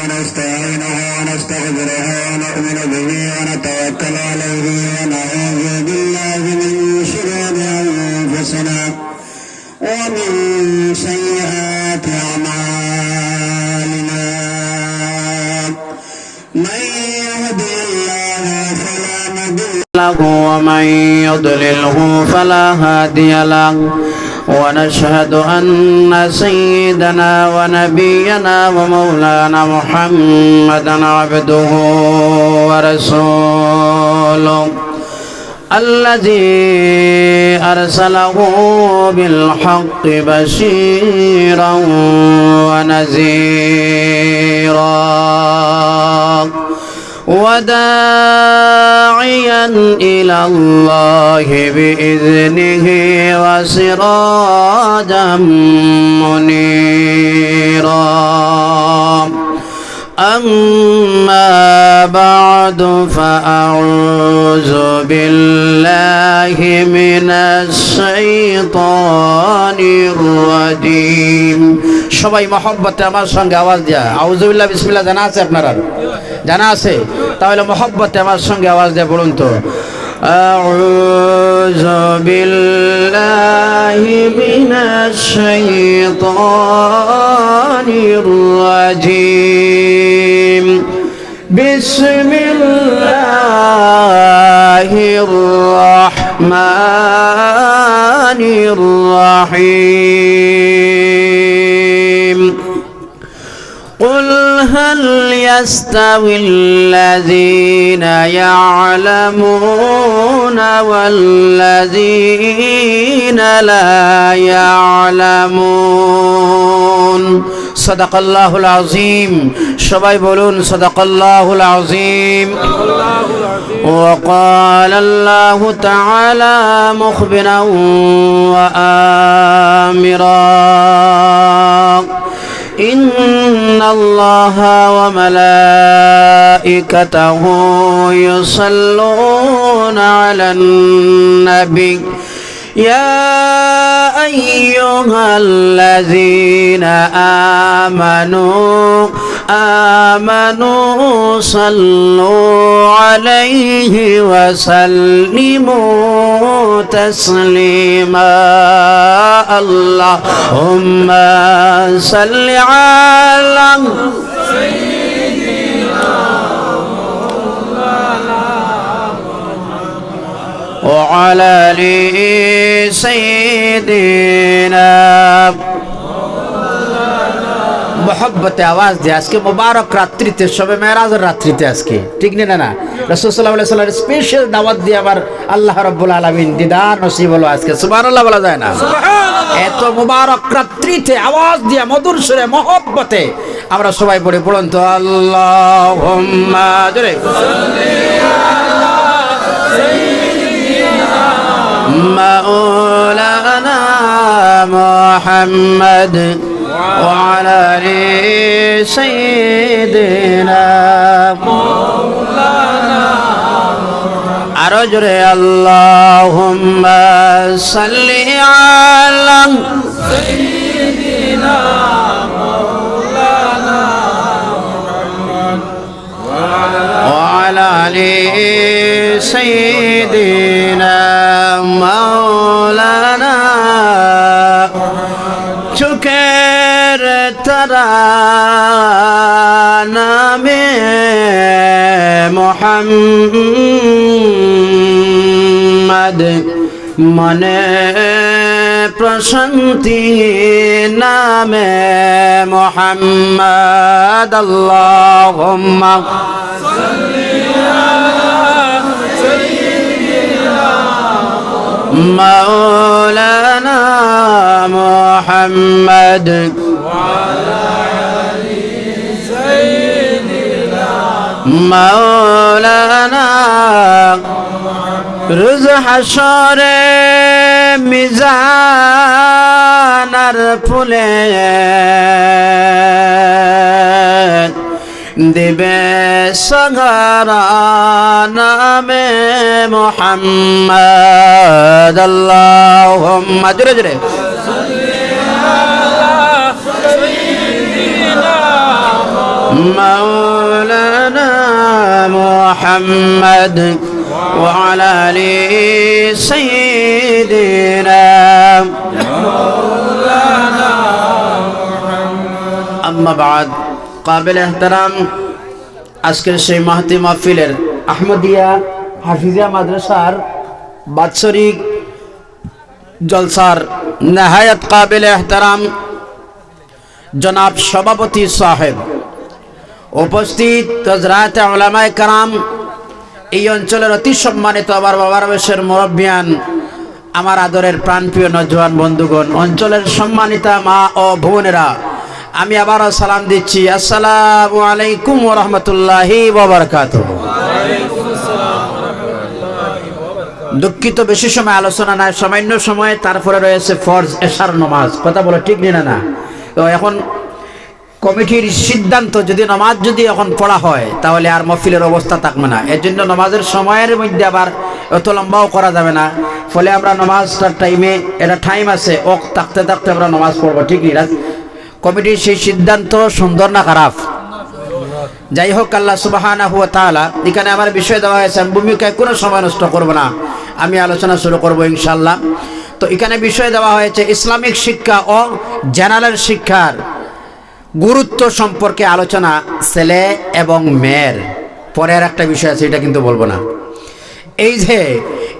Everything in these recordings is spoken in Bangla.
ونستعينه ونستغفره ونؤمن به ونتوكل عليه ونعوذ بالله من شرور أنفسنا ومن سيئات أعمالنا من يهده الله فلا مضل له ومن يضلله فلا هادي له ونشهد أن سيدنا ونبينا ومولانا محمدا عبده ورسوله الذي أرسله بالحق بشيرا ونذيرا وداعيا إلى الله بإذنه وسراجا منيرا أما بعد فأعوذ بالله من الشيطان الرجيم সবাই মহব্বতে আমার সঙ্গে আওয়াজ দিয়া আউযুবিল্লাহ বিসমিল্লাহ জানা আছে আপনারা জানা আছে তাহলে মহব্বতে আমার সঙ্গে আওয়াজ দিয়ে বলুন তো আউযু বিল্লাহি মিনাশ শাইতানির রাজিম বিসমিল্লাহির রাহমানির রাহিম قل هل يستوي الذين يعلمون والذين لا يعلمون صدق الله العظيم সবাই বলুন صدق الله العظيم وقال الله تعالى مخبرا وآمرا إن الله وملائكته يصلون على النبي يا أيها الذين آمنوا صلوا عليه وسلموا تسليما اللهم صل على سيدنا وعلى آل سيدنا মোহব্বতে আওয়াজ দিয়ে আজকে মোবারক রাত্রিতে শবে মেরাজের রাত্রিতে আজকে ঠিক না না রাসূল সাল্লাল্লাহু আলাইহি ওয়াসাল্লামের স্পেশাল দাওয়াত দিয়ে আবার আল্লাহ রাব্বুল আলামিন দিদার নসিব হলো আজকে সুবহানাল্লাহ বলা যায় না সুবহানাল্লাহ এত মোবারক রাত্রিতে আওয়াজ দিয়ে মধুর সুরে মোহব্বতে আমরা সবাই পড়ে পড়ুন তো আল্লাহুম্মা জোরে সাল্লি আলা সাইয়্যিদিনা মাওলানা মুহাম্মদ وعلى آل سيدنا مولانا أرجو اللهم صل على سيدنا مولانا محمد وعلى آل سيدنا مولانا চোখের তারানামে মোহাম্মদ মনে প্রশান্তি নামে মোহাম্মদ আল্লাহুম্মা সাল্লি আলা সাইয়্যিদিনা مولانا محمد وعلى آل سيدنا مولانا روز حشر মিজান আর ফুলে দিবে সগরা নামে মুহাম্মদ আল্লাহুম্মা জোরে জোরে مولانا محمد وعلى آل سيدنا مولانا محمد أما بعد قابل احترام আজকের সেই মাহতি মাহফিলের আহমদিয়া হাফিজিয়া মাদ্রাসার বাৎসরিক জলসার নেহায়ত কাবিল এহতারাম জনাব সভাপতি সাহেব, উপস্থিত হযরত উলামায়ে কেরাম, এই অঞ্চলের অতি সম্মানিত আবার বাবার বয়সের মুরব্বিয়ান, আমার আদরের প্রাণপ্রিয় নওজোয়ান বন্ধুগণ, অঞ্চলের সম্মানিতা মা ও বোনেরা, আমি আবারও সালাম দিচ্ছি। আসসালামু আলাইকুম ওয়া রাহমাতুল্লাহি ওয়া বারাকাতুহু। দুঃখিত বেশি সময় আলোচনা নাই, সামান্য সময়, তারপরে রয়েছে ফরজ এশার নামাজ। কথা বলে ঠিক নিনা না? তো এখন কমিটির সিদ্ধান্ত, যদি নামাজ যদি এখন পড়া হয় তাহলে আর মাহফিলের অবস্থা থাকবে না। এর জন্য নামাজের সময়ের মধ্যে আবার অত লম্বাও করা যাবে না। ফলে আমরা নামাজটার টাইমে, এটা টাইম আছে, থাকতে থাকতে আমরা নামাজ পড়বো। ঠিক না? কমিটির সেই সিদ্ধান্ত সুন্দর না খারাপ? যাই হোক, আল্লাহ সুবহানাহু ওয়া তাআলা এখানে আমার বিষয় দেওয়া হয়েছে, আমি ভূমিকায় কোনো সময় নষ্ট করব না, আমি আলোচনা শুরু করব ইনশাআল্লাহ। তো এখানে বিষয় দেওয়া হয়েছে ইসলামিক শিক্ষা ও জেনারেল শিক্ষার গুরুত্ব সম্পর্কে আলোচনা, ছেলে এবং মেয়ের। পরের একটা বিষয় আছে, এটা কিন্তু বলবো না। এই যে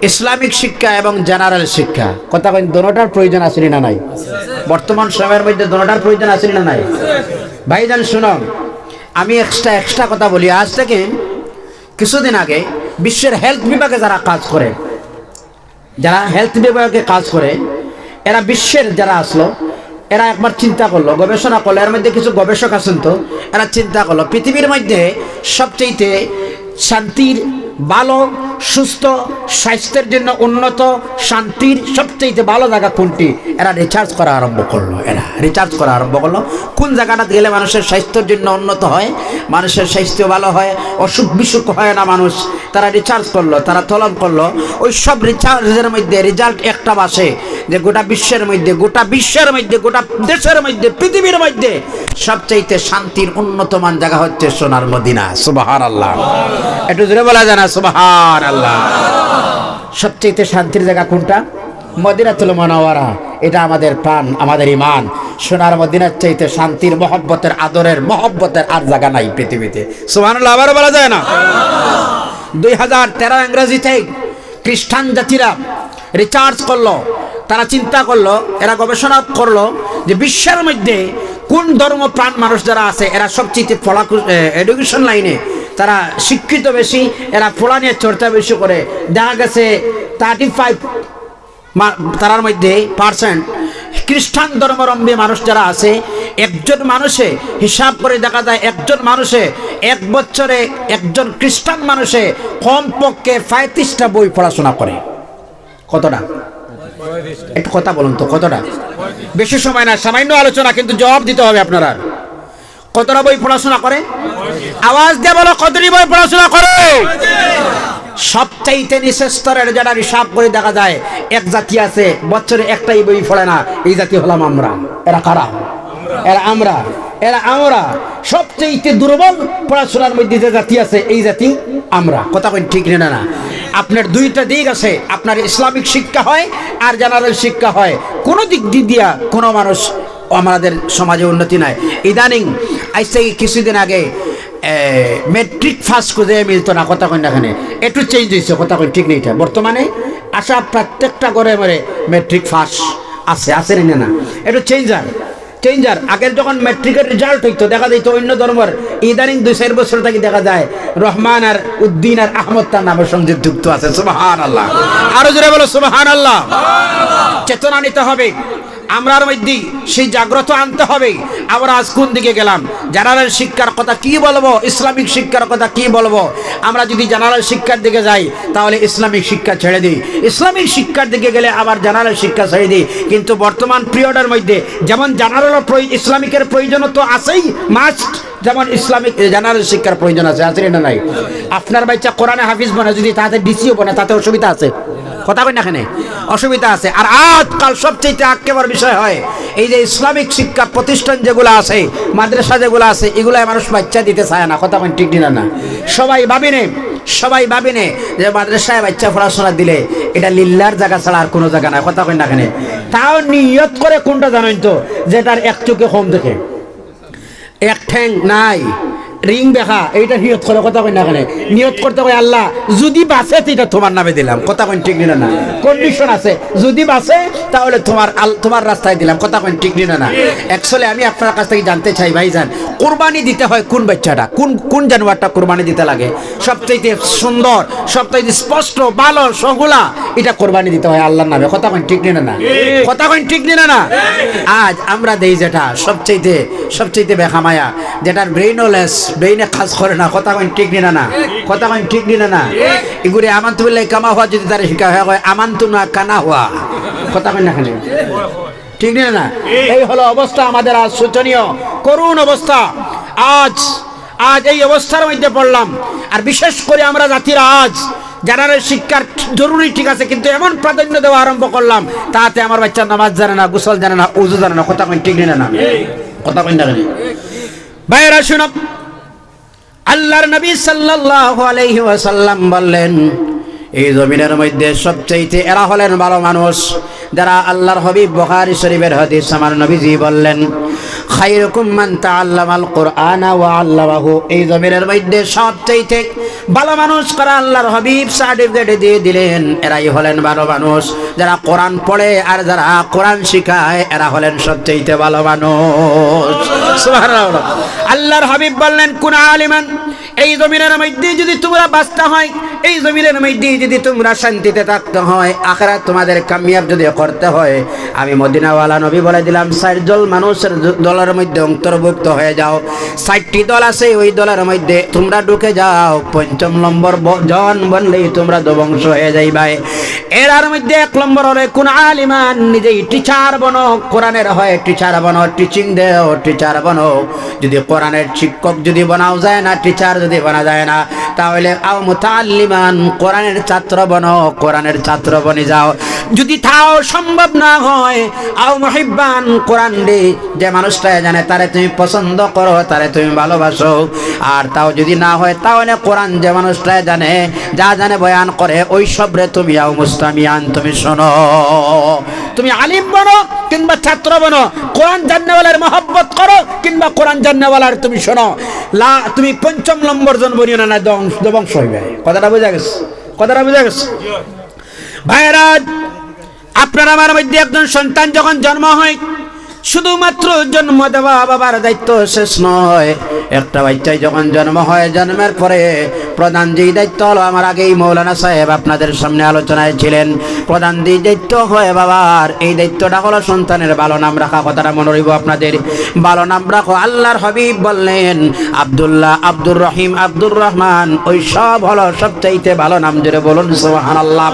ইসলামিক শিক্ষা এবং জেনারেল শিক্ষা, কথা কই, দোনোটার প্রয়োজন আছে না নাই? বর্তমান সময়ের মধ্যে দোনোটার প্রয়োজন আছে না নাই? ভাইজান শুনুন, আমি এক্সট্রা কথা বলি। আজ থেকে কিছুদিন আগে বিশ্বের হেলথ বিভাগে যারা কাজ করে, যারা হেলথ বিভাগে কাজ করে, এরা বিশ্বের যারা আসলো, এরা একবার চিন্তা করলো, গবেষণা করলো, এর মধ্যে কিছু গবেষক আছেন, তো এরা চিন্তা করলো পৃথিবীর মধ্যে সবচেয়ে শান্তির, ভালো, সুস্থ, স্বাস্থ্যের জন্য উন্নত, শান্তির সবচেয়ে ভালো জায়গা কোনটি? এরা রিসার্চ করা আরম্ভ করলো। কোন জায়গাটা গেলে মানুষের স্বাস্থ্যের জন্য উন্নত হয়, মানুষের স্বাস্থ্য ভালো হয়, অসুখ বিসুখ হয় না মানুষ। তারা রিসার্চ করলো, তারা তলব করলো। ওই সব রিসার্চের মধ্যে রেজাল্ট একটা আসে যে গোটা বিশ্বের মধ্যে, গোটা দেশের মধ্যে, পৃথিবীর মধ্যে সবচেয়ে শান্তির উন্নতমান জায়গা হচ্ছে সোনার মদিনা। সুবহানাল্লাহ, একটু জোরে বলা যায় না? সুবহানাল্লাহ। সবচেয়ে শান্তির জায়গা কোনটা? মদিনাতুল মুনাওয়ারা। এটা আমাদের প্রাণ, আমাদের ঈমান। সোনার মদিনার চাইতে শান্তির, মহব্বতের, আদরের, মহব্বতের আর জায়গা নাই পৃথিবীতে। সুবহানাল্লাহ, আবার বলা যায় না? 2013 ইংরেজিতে খ্রিস্টান জাতিরা রিসার্চ করলো, তারা চিন্তা করলো, এরা গবেষণা করলো যে বিশ্বের মধ্যে কোন ধর্ম প্রাণ মানুষ যারা আছে, এরা সবচেয়ে এডুকেশন লাইনে তারা শিক্ষিত বেশি, এরা পড়া নিয়ে চর্চা বেশি করে। দেখা গেছে 35 তারার মধ্যে % খ্রিস্টান ধর্মাবলম্বী মানুষ যারা আছে। একজন মানুষে হিসাব করে দেখা যায়, একজন মানুষে এক বছরে, একজন খ্রিস্টান মানুষে কমপক্ষে 35টা বই পড়াশোনা করে। কতটা? একটু কথা বলুন তো, কতটা? বেশি সময় না, সামান্য আলোচনা, কিন্তু জবাব দিতে হবে আপনারা। কতটা বই পড়াশোনা করে? আওয়াজ দিয়ে বলো, কতটি বই পড়াশোনা করে? সবচাইতে নিচের স্তরের যারা হিসাব করে দেখা যায়, এক জাতি আছে বছরে একটাই বই পড়ে না, এই জাতি হলাম আমরা। এরা কারা? আমরা সবচেয়ে দুর্বল পড়াশোনার মধ্যে যে জাতি আছে, এই জাতি আমরা। কথা কই ঠিক না? আপনার দুইটা দিক আছে, আপনার ইসলামিক শিক্ষা হয় আর জেনারেল শিক্ষা হয়। কোনো দিক দিয়া কোনো মানুষ আমাদের সমাজে উন্নতি নাই। ইদানিং আজ থেকে কিছুদিন আগে মেট্রিক ফার্স্ট খুঁজে মিলতো না। কথা কই না? এখানে একটু চেঞ্জ হয়েছে। কথা কই ঠিক নেই? বর্তমানে আসা প্রত্যেকটা ঘরে ঘরে মেট্রিক ফার্স্ট আছে না? একটু চেঞ্জার। আগের যখন মেট্রিকের রেজাল্ট হইতো, দেখা যেত অন্য ধর্মের। ইদানিং 2-4 বছর থেকে দেখা যায় রহমান আর উদ্দিন আর আহমদ তার নামের সঙ্গে যুক্ত আছে। সুবহানাল্লাহ, আরো জোরে বলো সুবহানাল্লাহ। চেতনা নিতে হবে, আমরার মধ্যে সেই জাগ্রত আনতে হবে। আমরা আজ কোন দিকে গেলাম? জেনারেল শিক্ষার কথা কি বলবো, ইসলামিক শিক্ষার কথা কি বলবো? আমরা যদি জেনারেল শিক্ষার দিকে যাই তাহলে ইসলামিক শিক্ষা ছেড়ে দিই, ইসলামিক শিক্ষার দিকে গেলে আবার জেনারেল শিক্ষা ছেড়ে দিই। কিন্তু বর্তমান পিরিয়ডের মধ্যে যেমন জেনারেল ইসলামিকের প্রয়োজন তো আছেই, মাস্ট, যেমন ইসলামিক জেনারেল শিক্ষার প্রয়োজন আছে না নাই? আপনার বাচ্চা কোরআনে হাফিজ বনে, যদি তাতে ডিসিও বনে, তাতে অসুবিধা আছে? কথা কই না এখানে অসুবিধা আছে। আর আজকাল সবচেয়ে আক্ষেপের বিষয় হয় এই যে ইসলামিক শিক্ষা প্রতিষ্ঠান যেগুলো আছে, মাদ্রাসা যেগুলো আছে, এগুলাই মানুষ বাচ্চা দিতে চায় না। কথা কই ঠিক না? সবাই ভাবিনে যে মাদ্রাসায় বাচ্চা পড়াশোনা দিলে এটা লিল্লার জায়গা ছাড়া আর কোনো জায়গা নাই। কথা কই না এখানে? তাও নিয়ত করে কোনটা জানেন তো, যেটার এক চোখে কম দেখে, এক ঠ্যাং নাই, রিং দেখা, এইটা নিয়ত করে। কথা কই না এখানে? নিয়ত করতে কই আল্লাহ যদি বাঁচে এটা তোমার নামে দিলাম। কথা কই ঠিক না? কন্ডিশন আছে, যদি বাঁচে তাহলে তোমার রাস্তায় দিলাম। কথা কই ঠিক না? অ্যাকচুয়ালি আমি আপনার কাছ থেকে জানতে চাই ভাইজান, কুরবানি দিতে হয় কোন বাচ্চাটা, কোন জানোয়ারটা কুরবানি দিতে লাগে? সবচেয়ে সুন্দর, সবচেয়ে স্পষ্ট, ভালো, সগুলা, এটা কুরবানি দিতে হয় আল্লাহর নামে। কথা কই ঠিক না? কথা কই ঠিক না? আজ আমরা দেই যেটা সবচেয়ে বেখামায়া, যেটার ব্রেইনলেস, ব্রেইনে কাজ করে না। কথা কই ঠিক না? কথা কই ঠিক না? এগুলি আমান্তু বিল্লাহি কামা হওয়া যদি তারা শিখা হয়, আমান্তু না কানা হওয়া। কথা কই না এখানে? ঠিক না? এই হলো অবস্থা আমাদের আজ, শোচনীয় করুণ অবস্থা। আজ এই অবস্থার মধ্যে পড়লাম। আর বিশেষ করে আমরা জাতিরা আজ যারা শিক্ষার জরুরি ঠিক আছে, কিন্তু এমন প্রাধান্য দেওয়া আরম্ভ করলাম, তাতে আমার বাচ্চা নামাজ জানে না, গোসল জানে না, উযু জানে না। কথা কই ঠিক না? কথা কই না? ভাইরা শুনো, আল্লাহর নবী সাল্লাল্লাহু আলাইহি ওয়াসাল্লাম বললেন, এই জমিনের মধ্যে সবচেয়ে এরা হলেন ভালো মানুষ যারা আল্লাহর হাবিব বুখারী শরীফের হাদিস, আমার নবীজি বললেন, খায়রুকুম মান তাআল্লামাল কুরআনা ওয়া আল্লামাহু। এই জমিনের মধ্যে সবচেয়ে ভালো মানুষ কারা? আল্লাহর হাবিব সার্টিফিকেট দিয়ে দিলেন, এরাই হলেন ভালো মানুষ যারা কোরআন পড়ে আর যারা কোরআন শিখায়, এরা হলেন সবচেয়ে ভালো মানুষ। সুবহানাল্লাহ। আল্লাহর হাবিব বললেন, কুন আলিমান, এই জমিনের মধ্যে যদি তোমরা বাঁচতে হয়, এই জমিনের মধ্যে যদি তোমরা শান্তিতে থাকতে হয়, আখিরাত তোমাদের কামিয়াব যদি করতে হয়, আমি মদিনাওয়ালা নবী বলে দিলাম, 60 জন মানুষের দলের মধ্যে অন্তর্ভুক্ত হয়ে যাও। 60টি দল আছে, ওই দলের মধ্যে তোমরা ঢুকে যাও। 5ম নম্বর জন বললেই তোমরা দুবংশ হয়ে যাইবাই। এর মধ্যে 1 নম্বর হলে কোন আলিমান, নিজেই টিচার বনো, কোরআনের হয় টিচার বনো, টিচিং দেও, টিচার বনো। যদি কোরআনের শিক্ষক যদি বানাও যায় না, টিচার যদি বানা যায় না, তাহলে আও মুতাআল্লিমান, কোরআনের ছাত্র বনো, কোরআনের ছাত্র বনে যাও। যদি তাও সম্ভব না হয়, আও মুহিব্বান, কোরআন রে যে মানুষটা জানে তারে তুমি পছন্দ করো, তারে তুমি ভালোবাসো। আর তাও যদি না হয়, তাহলে কোরআন যে মানুষটা জানে, যা জানে বয়ান করে, ওই সবরে তুমি আও মুস্তামিয়ান, তুমি শোনো। তুমি আলিম বনো কিংবা ছাত্র বনো, কোরআন জান্নাওয়ালার মহব্বত করো কিংবা কোরআন জান্নাওয়ালার তুমি শোনো। তুমি 5ম নম্বর জন বনিও না, দবংশ হইবে। কথাটা বোঝা গেছে? কথাটা বোঝা গেছে? ভাইরা, আপনার আমার মধ্যে একজন সন্তান যখন জন্ম হয়, শুধুমাত্র জন্ম দেওয়া বাবার দায়িত্ব শেষ নয়। একটা বাচ্চাই যখন জন্ম হয়, জন্মের পরে প্রধান যে দায়িত্ব হলো, আমার আগেই মৌলানা সাহেব আপনাদের সামনে আলোচনায় ছিলেন, প্রধান যে দায়িত্ব হয় বাবার, এই দায়িত্বটা হলো সন্তানের ভালো নাম রাখা। কথাটা মনে রইব আপনাদের, ভালো নাম রাখো। আল্লাহর হাবিব বললেন, আব্দুল্লাহ, আব্দুর রহিম, আব্দুর রহমান, ওই সব হলো সবচাইতে ভালো নাম। জোরে বলুন সুবহানাল্লাহ।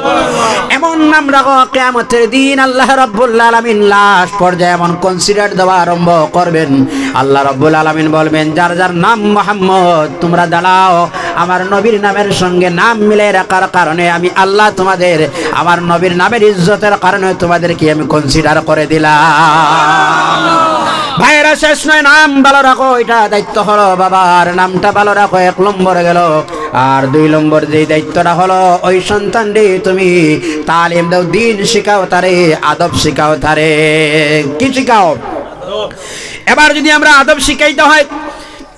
এমন নাম রাখো, কিয়ামতের দিন আল্লাহ রাব্বুল আলামিন লাস্ট পর্যায়ে এমন কনসিডার দেওয়া আরম্ভ করবেন। আল্লাহ রাব্বুল আলামিন বলবেন, যার যার নাম মুহাম্মদ, তোমরা দাঁড়াও, আমার নবীর নামের সঙ্গে নাম মিলে রাখার কারণে আমি আল্লাহ তোমাদের, আমার নবীর নামের ইজ্জতের কারণে তোমাদেরকে আমি কনসিডার করে দিলাম। ভাইরা, শেষ নয়, নাম ভালো রাখো, এটা দায়িত্ব হলো বাবার। নামটা ভালো রাখো, 1 নম্বর গেল। আর 2 নম্বর যে দায়িত্বটা হলো, ওই সন্তানটি তুমি তালিম দাও, দিন শিখাও তারে, আদব শিখাও তারে। কি শিখাও? এবার যদি আমরা আদব শিখাইতে হয়,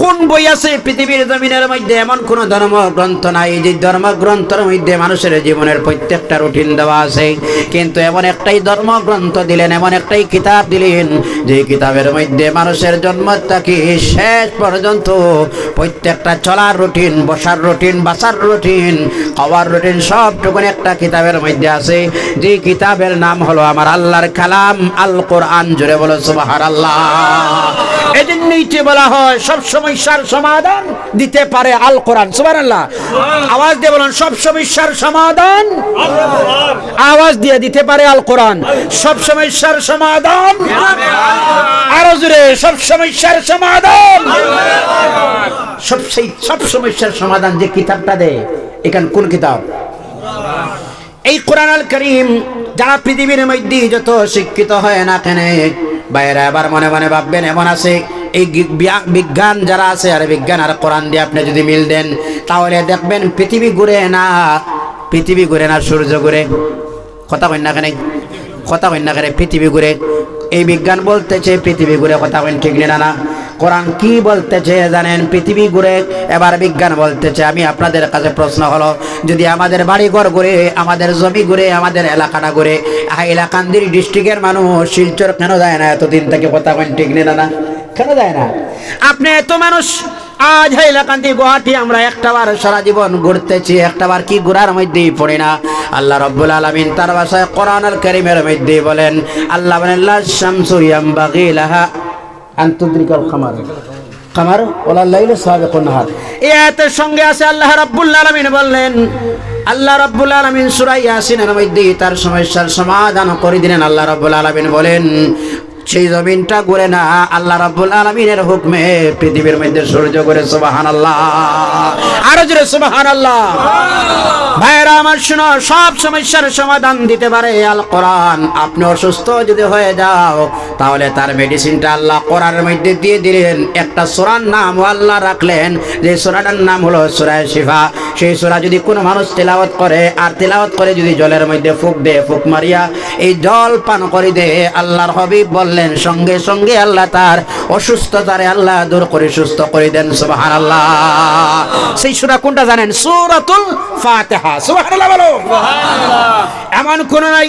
কোন বই আছে পৃথিবীর জমিনের মধ্যে? এমন কোন ধর্মগ্রন্থ নাই যে ধর্মগ্রন্থের মধ্যে মানুষের জীবনের প্রত্যেকটা রুটিন দেওয়া আছে। কিন্তু এমন একটাই ধর্মগ্রন্থ দিলেন, এমন একটাই কিতাব দিলেন, যে কিতাবের মধ্যে মানুষের জন্ম থেকে শেষ পর্যন্ত প্রত্যেকটা চলার রুটিন, বসার রুটিন, বাসার রুটিন, খাওয়ার রুটিন, সবটুকুন একটা কিতাবের মধ্যে আছে। যে কিতাবের নাম হলো আমার আল্লাহর কালাম, আল কোরআন। জোরে বলো সুবহানাল্লাহ। এজন্যই বলা হয় সব সমস্যার সমাধান দিতে পারে আল কোরআন। সুবহানাল্লাহ। আওয়াজ দিয়ে বলুন, সব সমস্যার সমাধান আওয়াজ দিয়ে দিতে পারে আল কোরআন। সব সমস্যার সমাধান, আরো জোরে, সব সমস্যার সমাধান, সব সমস্যার সমাধান যে কিতাবটা দেয়, এখানে কোন কিতাব? এই কোরআন আল কারীম যারা পৃথিবীর মধ্যে যত শিক্ষিত হয় না কেন বাইরে আবার মনে মনে ভাববেন এমন আছে এই বিজ্ঞান যারা আছে আর বিজ্ঞান আর কোরআন দিয়ে আপনি যদি মিল দেন তাহলে দেখবেন পৃথিবী ঘুরে না সূর্য ঘুরে। কথা কই না কেন পৃথিবী ঘুরে। এই বিজ্ঞান বলতেছে পৃথিবী ঘুরে, কথা বলেন ঠিক না? কোরআন কি বলতেছে জানেন? পৃথিবী ঘুরে। এবার বিজ্ঞান বলতেছে, আমি আপনাদের কাছে প্রশ্ন হলো, যদি আমাদের বাড়ি ঘর ঘুরে, আমাদের জমি ঘুরে, আমাদের এলাকাটা ঘুরে, হাইলাকান্দি ডিস্ট্রিক্টের মানুষ শিলচর কেন যায় না এতদিন থেকে? কথা বলেন ঠিক না? কেন যায় না? আপনি এত মানুষ আজ হাইলাকান্দি গুয়াহাটি আমরা একটাবার সারা জীবন ঘুরতেছি, একটাবার কি ঘোরার মধ্যেই পড়ে না। আল্লাহ রাব্বুল আলামিন তার ভাষায় কোরআনুল কারীমের মধ্যে বলেন, আল্লাহ বলেন লা শামসু ইয়ামবাগি লাহা আন তুদরিকাল কামার ওয়ালা লাইলু সাবিকুন নাহার। এই আয়াতের সঙ্গে আছে আল্লাহ রাব্বুল আলামিন বললেন, আল্লাহ রাব্বুল আলামিন সূরা ইয়াসিনের মধ্যে তার সমস্যার সমাধান করে দিলেন। আল্লাহ রাব্বুল আলামিন বলেন, সেই জমিনটা ঘুরে না, আল্লাহ রাব্বুল আলামিনের হুকমে পৃথিবীর মধ্যে সূর্য ঘুরে। সুবহানাল্লাহ, আরো জোরে সুবহানাল্লাহ। ভাইরা আমার শুনো, সব সমস্যার সমাধান দিতে পারে আল কোরআন। আপনি অসুস্থ যদি হয়ে যাও তাহলে তার মেডিসিনটা আল্লাহ কোরআনের মধ্যে দিয়ে দিলেন। একটা সূরার নাম আল্লাহ রাখলেন, যে সূরাটার নাম হলো সূরা শিফা। সেই সূরা যদি কোনো মানুষ তেলাওয়াত করে আর তেলাওয়াত করে যদি জলের মধ্যে ফুঁক দেয়, ফুঁক মারিয়া এই জল পান করে দেয়, আল্লাহর হাবিব বললেন সঙ্গে সঙ্গে আল্লাহ তার অসুস্থতারে আল্লাহ দূর করে সুস্থ করে দেন। সুবহানাল্লাহ। সেই সূরা কোনটা জানেন? সূরাতুল ফাতিহা। সুবহানাল্লাহ বলো। সুবহানাল্লাহ। এমন কোন নাই।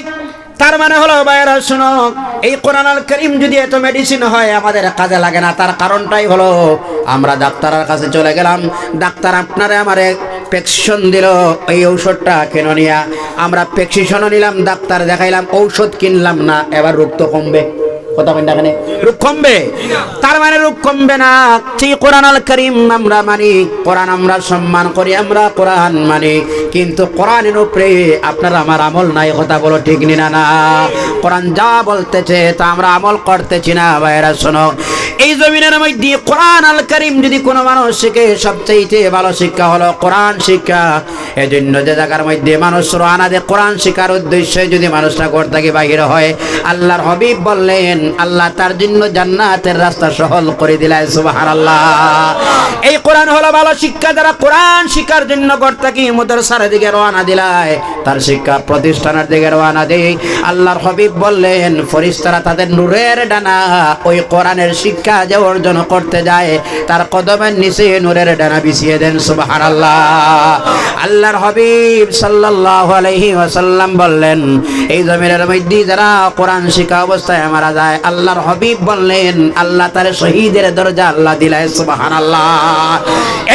তার মানে হলো ভাইরা শুনো, এই কোরআনুল কারীম যদি এত মেডিসিন হয় আমাদের কাজে লাগে না, তার কারণটাই হলো আমরা ডাক্তারের কাছে চলে গেলাম, ডাক্তার আপনারে আমারে প্রেসক্রিপশন দিল, এই ঔষধটা কেন নিয়া আমরা প্রেসক্রিপশনও নিলাম, ডাক্তার দেখাইলাম, ঔষধ কিনলাম না, এবার রোগ তো কমবে। কথা বলেন না কেন? রোগ কমবে। তার মানে রোগ কমবে না। সেই কোরআনুল কারীম আমরা মানি, কোরআন আমরা সম্মান করি, আমরা কোরআন মানি, কিন্তু কোরআনের উপরে আপনার আমার আমল নাই। কথা বলো ঠিক না? না, কোরআন যা বলতেছে তা আমরা আমল করতেছি না। ভাইরা শোনো, এই জমিনের মধ্যে কোরআনুল কারীম যদি কোনো মানুষ শিখে, সবচেয়ে ভালো শিক্ষা হলো কোরআন শিক্ষা। এজন্য যে জায়গার মধ্যে মানুষ রওনা দেয় কোরআন শিক্ষার উদ্দেশ্যে, যদি মানুষটা ঘর থেকে বাইরে হয়, আল্লাহর হাবিব বললেন আল্লাহ তার জন্য জান্নাতের রাস্তা সহল করে দিলেন। সুবহানাল্লাহ। এই কোরআন হলো ভালো শিক্ষা। যারা কোরআন শিক্ষার জন্য ঘর থেকে মাদ্রাসার দিকে রওনা দিলায়, তার শিক্ষা প্রতিষ্ঠানের দিকে রওনা দেয়, আল্লাহর হাবিব বললেন ফেরেশতারা তাদের নূরের ডানা ওই কোরআনের শিক্ষা যে অর্জন করতে যায় তার কদমের নিচে নূরের ডানা বিছিয়ে দেন। সুবহানাল্লাহ। আল্লাহর হাবিব সাল্লাল্লাহু আলাইহি ওয়াসাল্লাম বললেন, এই জমিনের মধ্যে যারা কোরআন শিক্ষা অবস্থায় মারা যায়, আল্লাহর হাবিব বললেন আল্লাহ তার শহীদের দরজা আল্লাহ দিলেন। সুবহানাল্লাহ।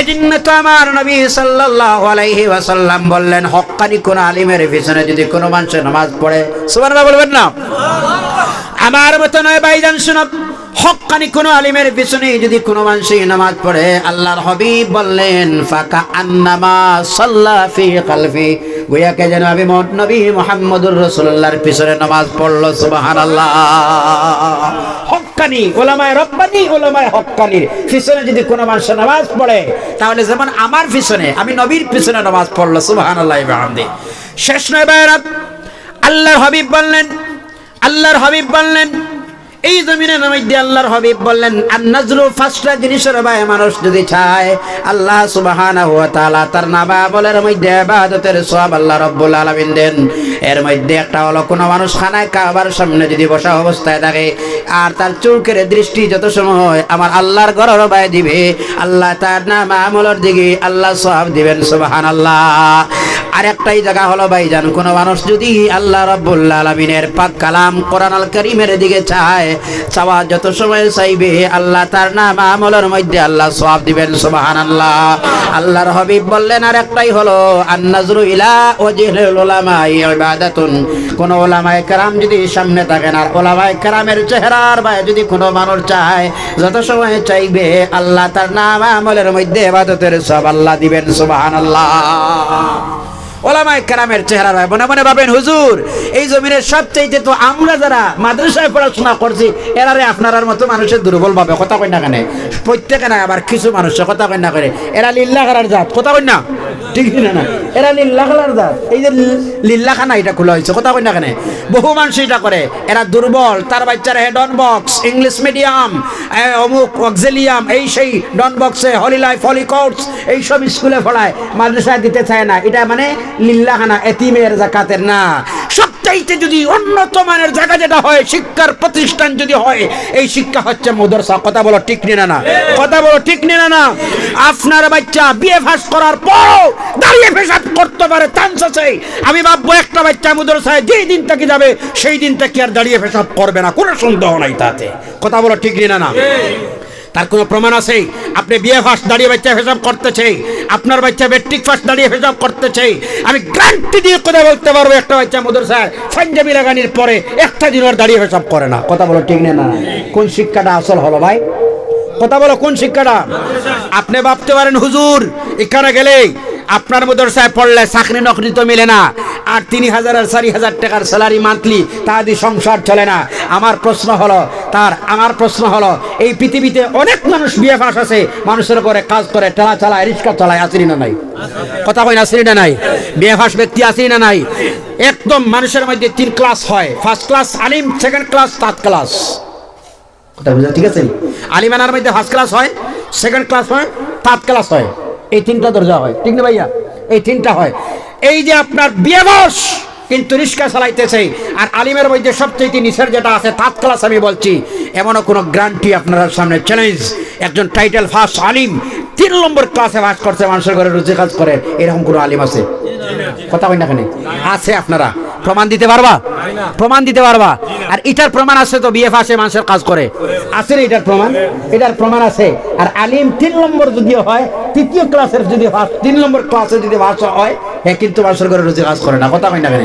এজন্য তো আমার নবী সাল্লাল্লাহু আলাইহি ওয়াসাল্লাম বললেন, হক্কানি কোন আলিমের পিছনে যদি কোনো মানুষ নামাজ পড়ে, সুবহানাল্লাহ বলবেন না? আমার মত নয় ভাইজান, শুনো, হক্কানি কোন আলিমের পিছনে যদি কোনো মানুষ নামাজ পড়ে, আল্লাহর হাবিব বললেন ফাকা আন্নামা সাল্লা ফি কলফি, গোয়াকে যেন আমি নবী মুহাম্মদুর রাসূলুল্লাহর পিছনে নামাজ পড়লো। সুবহানাল্লাহ। হক্কানি উলামায়ে রব্বানি, উলামায়ে হক্কানির পিছনে যদি কোনো মানুষ নামাজ পড়ে, তাহলে যেমন আমার পিছনে আমি নবীর পিছনে নামাজ পড়লো। সুবহানাল্লাহ ওয়া বিহামদি। শেষ নয় ভাইরা, আল্লাহর হাবিব বললেন এই জমিনের মধ্যে আল্লাহর হাবিব বললেন আন-নাজরু, ফার্স্টটা জিনিসের ভাই মানুষ যদি চায় আল্লাহ সুবহানাহু ওয়া তাআলা তার নামাজের মধ্যে ইবাদতের সওয়াব আল্লাহ রাব্বুল আলামিন দেন। এর মধ্যে একটা হলো কোনো মানুষ খানায় কাবার সামনে যদি বসা অবস্থায় থাকে আর তার চোখের দৃষ্টি যত সময় আমার আল্লাহর ঘরের বাইরে দিবে, আল্লাহ তার নামাজের দিকে আল্লাহ সওয়াব দিবেন। সুবহানাল্লাহ। আরেকটাই জায়গা হলো ভাইজান, কোনো মানুষ যদি আল্লাহ রাব্বুল আলামিনের পাক কালাম কোরআনুল কারীমের দিকে চায়, চাওয়া যত সময় চাইবে আল্লাহ তার নাম আমলের মধ্যে আল্লাহ সওয়াব দিবেন। সুবহানাল্লাহ। আল্লাহর হাবিব বললেন আরেকটাই হলো আন-নাজরু ইলা ওয়াজহিল উলামা ইবাদাতুন, কোন উলামায়ে কেরাম যদি সামনে থাকেন আর উলামায়ে কেরামের চেহারার ভাই যদি কোনো মানুষ চায়, যত সময় চাইবে আল্লাহ তার নাম আমলের মধ্যে ইবাদতের সওয়াব আল্লাহ দিবেন। সুবহানাল্লাহ। ওলামায়ে কেরামের চেহারা হয়। মনে মনে ভাবেন হুজুর এই জমিনের সবচাইতে তো আমরা যারা মাদ্রাসায় পড়াশোনা করছি এরারে আপনার মতো মানুষের দুর্বল ভাবে কথা কই না কেন, প্রত্যেকে না আবার কিছু মানুষের কথা কই না করে এরা লিল্লাহ খানার জাত কথা কই না, ঠিক না না, এরা লিল্লাহ খানার জাত। এই যে লিল্লাহ খানা এটা খোলা হয়েছে কথা কই না কেন, বহু মানুষ এটা করে, এরা দুর্বল, তার বাচ্চারা ডন বক্স, ইংলিশ মিডিয়াম, অমুক অক্সিলিয়াম, এই সেই ডন বক্সে হলি লাইফ হলি কোর্স এইসব স্কুলে পড়ায়, মাদ্রাসায় দিতে চায় না। এটা মানে লিল্লাহানা, এতিমের জাকাতের না। সবচাইতে যদি উন্নত মানের জায়গা যেটা হয়, শিক্ষার প্রতিষ্ঠান যদি হয়, এই শিক্ষা হচ্ছে মাদ্রাসা। কথা বলো ঠিক না না, কথা বলো ঠিক না না। আপনার বাচ্চা বিএ পাস করার পর দাঁড়িয়ে পেশাব করতে পারে, চান্স আছে। আমি ভাববো একটা বাচ্চা মাদ্রাসায় যেই দিন থেকে যাবে সেই দিন থেকে আর দাঁড়িয়ে পেশাব করবে না, কোনো সন্দেহ নাই তাতে। কথা বলো ঠিক না না। তার কোনো প্রমাণ আছে? আপনি বিএ পাস দাঁড়িয়ে বাচ্চা পেশাব করতেছে, আপনার বাচ্চা ম্যাট্রিক পাস দাঁড়িয়ে পেশাব করতেছে। আমি গ্যারান্টি দিয়ে কথা বলতে পারবো একটা বাচ্চা মাদ্রাসায় পাঞ্জাবি লাগানির পরে একটা দিন আর দাঁড়িয়ে পেশাব করে না। কথা বলো ঠিক না। কোন শিক্ষাটা আসল হলো ভাই? কথা বলো কোন শিক্ষাটা? আপনি ভাবতে পারেন হুজুর এখানে গেলে আপনার মাদ্রাসায় পড়লে চাকরি নকরি তো মেলে না, আর 3,000 আর 4,000 টাকার স্যালারি মান্থলি, তা দিয়ে সংসার চলে না। আমার প্রশ্ন হলো এই পৃথিবীতে অনেক মানুষ বিয়ে পাস আছে, মানুষের উপরে কাজ করে, ঠেলা চালায়, রিক্সা চালায়, আসেনি না নাই? কথা কই না, আসেনি না নাই? বিয়ে পাস ব্যক্তি আসেনি না নাই? একদম মানুষের মধ্যে 3 ক্লাস হয়, ফার্স্ট ক্লাস আলিম, সেকেন্ড ক্লাস, থার্ড ক্লাস। কথা বুঝা ঠিক আছে? আলিমানার মধ্যে ফার্স্ট ক্লাস হয়, সেকেন্ড ক্লাস হয়, থার্ড ক্লাস হয়, এই 3টা দরজা হয়, ঠিক না ভাইয়া? এই 3টা হয়। এই যে আপনার বিয়ে বয়স কিন্তু রিক্সা চালাইতেছে, আর আলিমের মধ্যে সবচেয়ে নিচের যেটা আছে থার্ড ক্লাস, আমি বলছি এমনও কোনো গ্যারান্টি আপনার সামনে চ্যালেঞ্জ, একজন টাইটেল ফার্স্ট আলিম 3 নম্বর ক্লাসে বাস করছে, মানুষের ঘরে রুজি কাজ করে, এরকম কোনো আলিম আছে? কথা কই না কেন? আছে। আপনারা প্রমাণ দিতে পারবা? প্রমাণ দিতে পারবা? আর এটার প্রমাণ আছে তো, বিএ পাশে মানুষের কাজ করে, আছে না এটার প্রমাণ? এটার প্রমাণ আছে। আর আলিম 3 নম্বর যদি হয়, 3য় ক্লাসের যদি 3 নম্বর ক্লাসে যদি ভাষা হয়, হ্যাঁ কিন্তু মানুষের ঘরে রুজি কাজ করে না। কথা কই না কেন?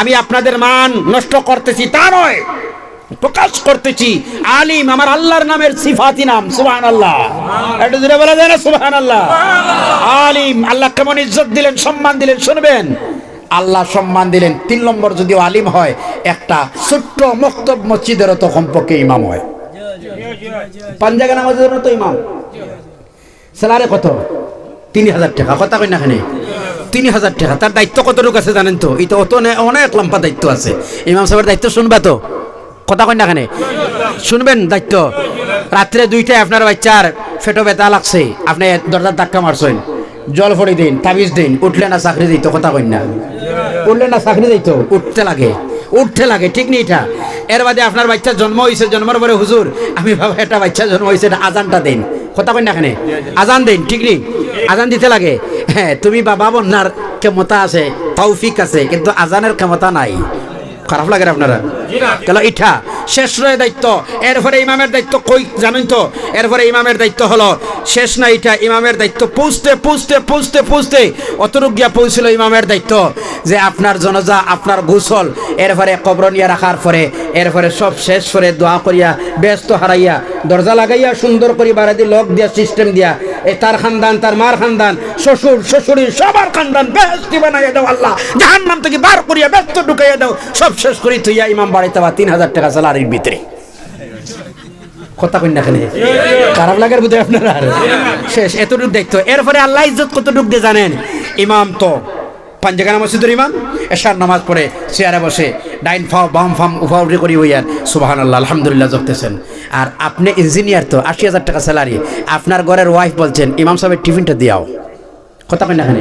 আমি আপনাদের মান নষ্ট করতেছি তা নয়, প্রকাশ করতেছি। আলিম আমার আল্লাহর নামের সিফাতি নাম, সুবহানাল্লাহ। একটু জোরে বলা যায় না সুবহানাল্লাহ? আলিম আল্লাহ কেমন ইজ্জত দিলেন, সম্মান দিলেন শুনবেন। আল্লাহ সম্মান দিলেন। 3 নম্বর যদি আলিম হয়, একটা ছোট্ট মক্তব মসজিদেরও তো কমপক্ষে ইমাম হয়, 5 জায়গা নামাজের তো ইমাম। স্যালারি কত? 3,000 টাকা। কথা কই না কেন? 3,000 টাকা। তার দায়িত্ব কতটুকু আছে জানেন তো? এই তো অনেক লম্বা দায়িত্ব আছে। ইমাম সাহেবের দায়িত্ব শুনবা তো? কথা কই না কেন? শুনবেন দায়িত্ব। রাত্রে 2টায় আপনার বাচ্চার ফেটো ব্যথা লাগছে, আপনি দরজার ধাক্কা মারছেন, জল ফড়ি দিন, তাবিজ দিন, উঠলে না চাকরি দিত। কথা কই না? উঠলে না চাকরি দিত, উঠতে লাগে, ঠিক নেই এটা? এর বাদে আপনার বাচ্চা জন্ম হয়েছে, জন্মের পরে হুজুর আমি বাবা একটা বাচ্চা জন্ম হয়েছে, আজানটা দিন। কথা কই না কেন? আজান দিন, ঠিক নেই? আজান দিতে লাগে। হ্যাঁ, তুমি বাবা বন্যার ক্ষমতা আছে, তৌফিক আছে, কিন্তু আজানের ক্ষমতা নাই। খারাপ লাগে আপনারা? তাহলে এটা শেষ রয়ে দায়িত্ব। এরপরে ইমামের দায়িত্ব কই জানেন তো? এরপরে ইমামের দায়িত্ব হলো শেষ না, এটা ইমামের দায়িত্ব পৌঁছতে অতটুক গিয়া পৌঁছিল ইমামের দায়িত্ব যে আপনার জনাজা, আপনার গোসল, এরপরে কবর নিয়ে রাখার পরে এরপরে সব শেষ করে দোয়া করিয়া ব্যস্ত হারাইয়া দরজা লাগাইয়া সুন্দর করে বাড়ি লক দিয়া সিস্টেম দিয়া তার খানদান, তার মার খানদান, শ্বশুর শ্বশুরি সবার খানদান বেহেশতি বানাইয়া দাও আল্লাহ, জাহান্নাম থেকে বার করিয়া ব্যস্ত ঢুকাইয়া দাও, সব শেষ করি তুইয়া ইমাম বাড়িতে বা 3,000 টাকা স্যালারির ভিতরে। কথা কই না কেন? খারাপ লাগার বুঝে আপনারা? শেষ, এতটুকু দেখতো। এরপরে আল্লাহ ইজ্জত কতটুক দিয়ে জানেন? ইমাম তো 5 জায়গা মসজিদের ইমাম, এশার নামাজ পড়ে চেয়ারে বসে ডাইন ফাও বাম ফাম উফাউটি করি হইয়ার সুবহানাল্লাহ আলহামদুলিল্লাহ জপতেছেন। আর আপনি ইঞ্জিনিয়ার তো 80,000 টাকা স্যালারি, আপনার ঘরের ওয়াইফ বলছেন ইমাম সাহেবের টিফিনটা দিয়াও। কথা কই না কেন?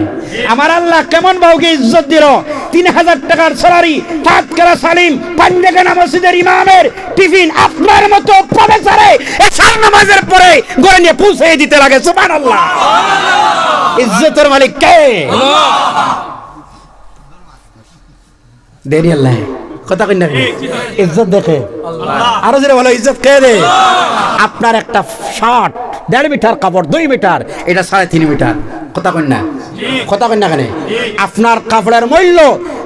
আমার আল্লাহ কেমন বাউকে ইজ্জত দিল, 3,000 টাকার স্যালারি, তাৎকারা সালিম, 5 জায়গা মসজিদের ইমামের টিফিন আপনার মতো প্রফেসরে এশার নামাজের পরে ঘরে নিয়ে পৌঁছে দিতে লাগে। সুবহানাল্লাহ। ইজ্জতের মালিক কে? দেরি আল্লাহ। কথা কই না কেন? ইজ্জত দেখে আরো যেটা ভালো ইজ্জত কে দে? আপনার একটা শার্ট 1.5 মিটার কাপড় 2 মিটার, এটা 3.5 মিটার। কথা কই না? কথা কই না কেন? আপনার কাপড়ের মূল্য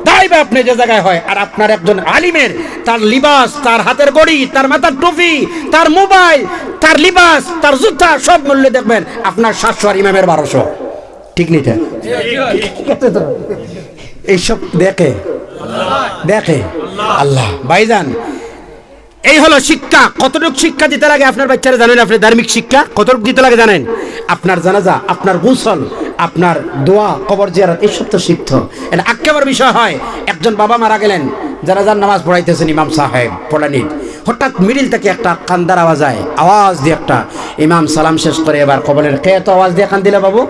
তাই বা আপনি যে জায়গায় হয়, আর আপনার একজন আলিমের তার লিবাস, তার হাতের ঘড়ি, তার মাথার টুপি, তার মোবাইল, তার লিবাস, তার জুতা, সব মূল্য দেখবেন আপনার 700 আর ইমামের 1200। ঠিক নেই? ঠিক আছে তো? এইসব দেখে দেখে আল্লাহ। ভাইজান, এই হলো শিক্ষা। কতটুকু শিক্ষা দিতে লাগে আপনার বাচ্চারা জানেন? আপনি ধার্মিক শিক্ষা কতটুকু দিতে লাগে জানেন? আপনার জানাজা, আপনার গোসল, আপনার দোয়া, কবর জিয়ারত, এইসব তো শিখত। এটা আক্ষেপের বিষয় হয়, একজন বাবা মারা গেলেন, জানাজার নামাজ পড়াইতেছেন ইমাম সাহেব পড়ানির, হঠাৎ মিডিল থেকে একটা কান্দার আওয়াজ হয়, আওয়াজ দিয়ে একটা ইমাম সালাম শেষ করে এবার কবলের কে তো আওয়াজ দিয়ে কান দিলে বাবু?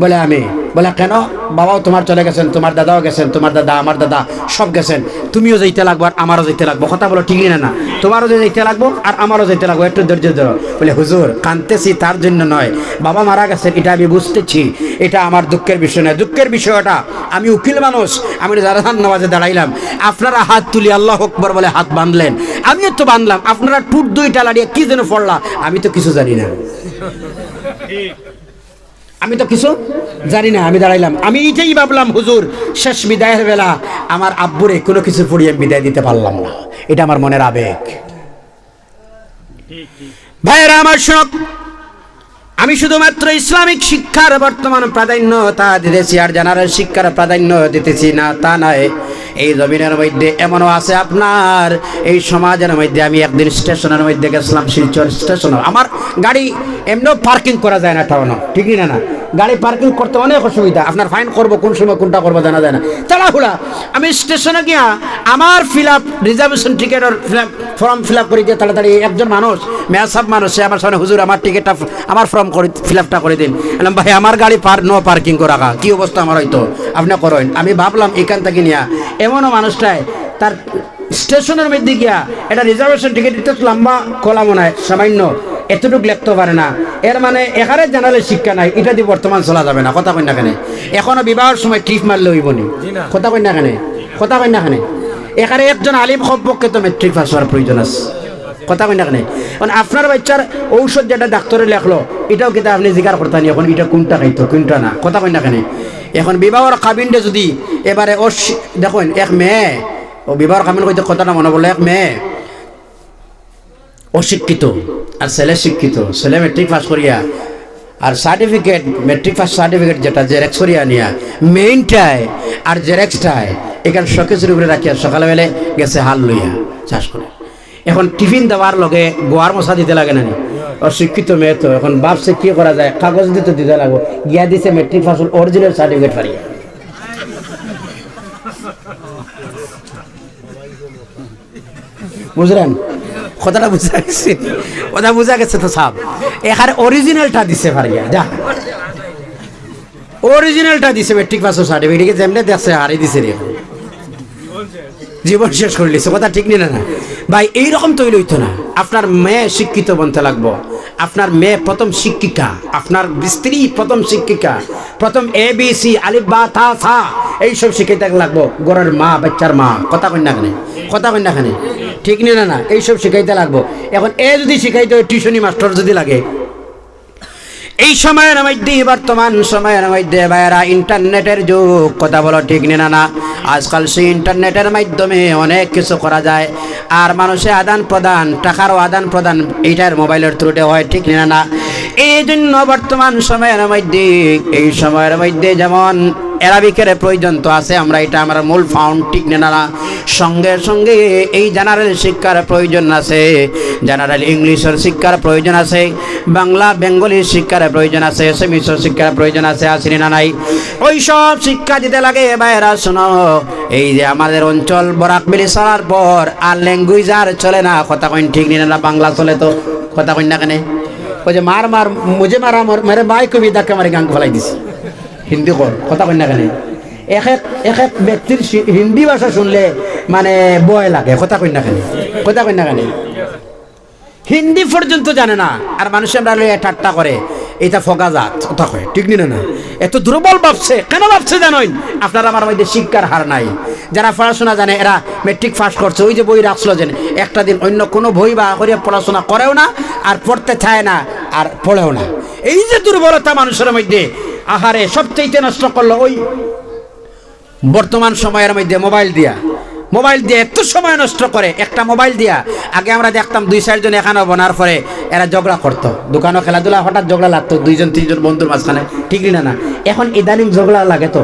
বলে আমি। বলে কেন? বাবাও তোমার চলে গেছেন, তোমার দাদাও গেছেন, তোমার দাদা আমার দাদা সব গেছেন, তুমিও যেতে লাগবো আর আমারও যেতে লাগবো। কথা বলো ঠিক না? তোমারও যেতে লাগবো আর আমারও যেতে লাগবো, একটু ধৈর্য ধরো। বলে হুজুর কাঁদতেছি তার জন্য নয়, বাবা মারা গেছেন এটা আমি বুঝতেছি, এটা আমার দুঃখের বিষয় নয়। দুঃখের বিষয়টা, আমি উকিল মানুষ, আমি জানাজার নামাজে দাঁড়াইলাম, আপনারা হাত তুলি আল্লাহু আকবার বলে হাত বাঁধলেন, আমিও তো বাঁধলাম, আপনারা টুট দুইটা লাড়িয়ে কি যেন পড়লা, আমি তো কিছু জানি না, আমি তো কিছু জানি না, আমি দাঁড়াইলাম। আমি এইটাই ভাবলাম হুজুর শেষ বিদায়ের বেলা আমার আব্বুরে কোনো কিছু পড়িয়ে বিদায় দিতে পারলাম না, এটা আমার মনের আবেগ। ভাইয়েরা আমার শোক, আমি শুধুমাত্র ইসলামিক শিক্ষার বর্তমান প্রাধান্যতা দিতেছি আর জেনারেল শিক্ষার প্রাধান্য দিতেছি না তা নয়। এই জমিনের মধ্যে এমনও আছে আপনার এই সমাজের মধ্যে, আমি একদিন স্টেশনের মধ্যে গেছিলাম, শিলচর স্টেশন, আমার গাড়ি এমনিও পার্কিং করা যায় না টাউনে, ঠিক না? না, গাড়ি পার্কিং করতে অনেক অসুবিধা, আপনার ফাইন করবো, কোন সময় কোনটা করবো জানা যায় না, তাড়াহুড়া। আমি স্টেশনে গিয়া আমার রিজার্ভেশন টিকেটের ফর্ম ফিল আপ করে দিয়ে তাড়াতাড়ি একজন মানুষ, মেয়াসাব মানুষ, সে আমার সামনে হুজুর আমার টিকিটটা আমার ফর্ম করে ফিল আপটা করে দিন। বললাম ভাই আমার গাড়ি নো পার্কিং করা, কি অবস্থা আমার হয়তো, আপনি করেন। আমি ভাবলাম এখান থেকে নিয়ে এমনও মানুষটাই তার স্টেশনের মধ্যে গিয়া এটা রিজার্ভেশন টিকিট দিতে লম্বা কলা মনে হয় সামান্য এতটুকু লিখতে পারে না, এর মানে এখানে জানালে শিক্ষা নাই, এটা দিয়ে বর্তমান চলা যাবে না। কথা কই না কেন? এখনো বিবাহের সময় ট্রিপ মারলে হইব নি? কথা কই না কেন? কথা কই না কেন? এখানে একজন আলিম সম্পর্কে তো মেট্রিক পাস হওয়ার প্রয়োজন আছে। কথা কই না কেন? মানে আপনার বাচ্চার ঔষধ যেটা ডাক্তারে লেখলো এটাও কিন্তু আপনি জিজ্ঞাসা করতেন এখন এটা কোনটা খাইতো কোনটা না। কথা কই না কেন? এখন বিবাহর কাবিনটা যদি এবারে দেখুন, এক মেয়ে ও বিবাহর কাবিন কইতে কথাটা মনে বললো, এক মেয়ে অশিক্ষিত আর ছেলে শিক্ষিত, ছেলে মেট্রিক পাস করিয়া আর সার্টিফিকেট মেট্রিক পাস সার্টিফিকেট যেটা জেরক্স করিয়া নিয়া মেইনটায় আর জেরক্সটায় এখানে শোকেসের উপরে রাখিয়া সকালবেলা গেছে হাল লইয়া চাষ করে। এখন টিফিন দেওয়ার লগে গোয়ার মশা দিতে লাগে না, অশিক্ষিত মেয়ে তো এখন ভাবছে কি করা যায়, কাগজ দিতে দিতে লাগবো, গিয়া দিছে মেট্রিক পাস অরিজিনাল সার্টিফিকেট পারিয়া। বুঝলেন কথাটা? বুঝা গেছে? কথা বুঝা গেছে তো সব। এখানে অরিজিনালটা দিছে পারিয়া, যা অরিজিনালটা দিছে মেট্রিক পাস সার্টিফিকেট, যেমনি দেখছে হারিয়ে দিছে রে, জীবন শেষ করে লিছে। কথা ঠিক না? না ভাই, এইরকম তৈরি হইতো না। আপনার মেয়ে শিক্ষিত বনতে লাগবো, আপনার মেয়ে প্রথম শিক্ষিকা, আপনার স্ত্রী প্রথম শিক্ষিকা, প্রথম ABC আলিফ বা থা সা এইসব শিখাইতে লাগবো, গরের মা বাচ্চার মা। কথা কই না কেন? কথা কই না কেন? ঠিক না? না, এইসব শিখাইতে লাগবো। এখন যদি শিখাইতে হয় টিউশনি মাস্টার যদি লাগে, এই সময়ের মধ্যে বর্তমান সময়ের মধ্যে ভাইয়েরা ইন্টারনেটের যুগ। কথা বলো ঠিক না? না, আজকাল সেই ইন্টারনেটের মাধ্যমে অনেক কিছু করা যায় আর মানুষের আদান প্রদান, টাকারও আদান প্রদান এইটার মোবাইলের থ্রুতে হয়, ঠিক না? না, এই জন্য বর্তমান সময়ের মধ্যে এই সময়ের মধ্যে যেমন অ্যারাবিকের প্রয়োজন তো আছে, আমরা এটা আমার মূল ফাউন্ড, ঠিক না? না, সঙ্গে সঙ্গে এই জেনারেল শিক্ষার প্রয়োজন আছে, জেনারেল ইংলিশের শিক্ষার প্রয়োজন আছে, বাংলা বেঙ্গলি শিক্ষার প্রয়োজন আছে, সেমিস শিক্ষার প্রয়োজন আছে, আসেনি না? নাই, ওই সব শিক্ষা দিতে লাগে। ভাইয়েরা শোনো, এই যে আমাদের অঞ্চল বরাকবিলি চলার পর আর ল্যাঙ্গুয়েজ আর চলে না। কথা কইন ঠিক না? বাংলা চলে তো। কথা কইন না কেন? ওই যে মার মুঝে মারা মেরে ভাই কবি ডাকে মারি গান ফেলাই দিছে, হিন্দি কর। কথা কই না কেন? এক এক ব্যক্তির হিন্দি ভাষা শুনলে মানে ভয় লাগে। কথা কই না কেন? কথা কই না কেন? হিন্দি পর্যন্ত জানে না আর মানুষ আমরা ঠাট্টা করে এটা ফগা জাত। কথা কয় ঠিক না? না, এত দুর্বল ভাবছে কেন? ভাবছে জানেন আপনারা আমার মধ্যে শিক্ষার হার নাই। যারা পড়াশোনা জানে এরা মেট্রিক পাস করছে, ওই যে বই রাখলো যেন একটা দিন অন্য কোনো বই বা করিয়া পড়াশোনা করেও না আর পড়তে চায় না আর পড়েও না। এই যে দুর্বলতা মানুষের মধ্যে, আহারে সবচেয়ে নষ্ট করলো ওই বর্তমান সময়ের মধ্যে মোবাইল দিয়ে এত সময় নষ্ট করে। একটা মোবাইল দিয়া আগে আমরা দেখতাম 2-4 জন এখানে বনার পরে এরা ঝগড়া করতো, দোকানও খেলাধুলা হঠাৎ ঝগড়া লাগতো 2-3 জন বন্ধুর মাঝখানে, ঠিক না? না, এখন ইদানিং ঝগড়া লাগে তো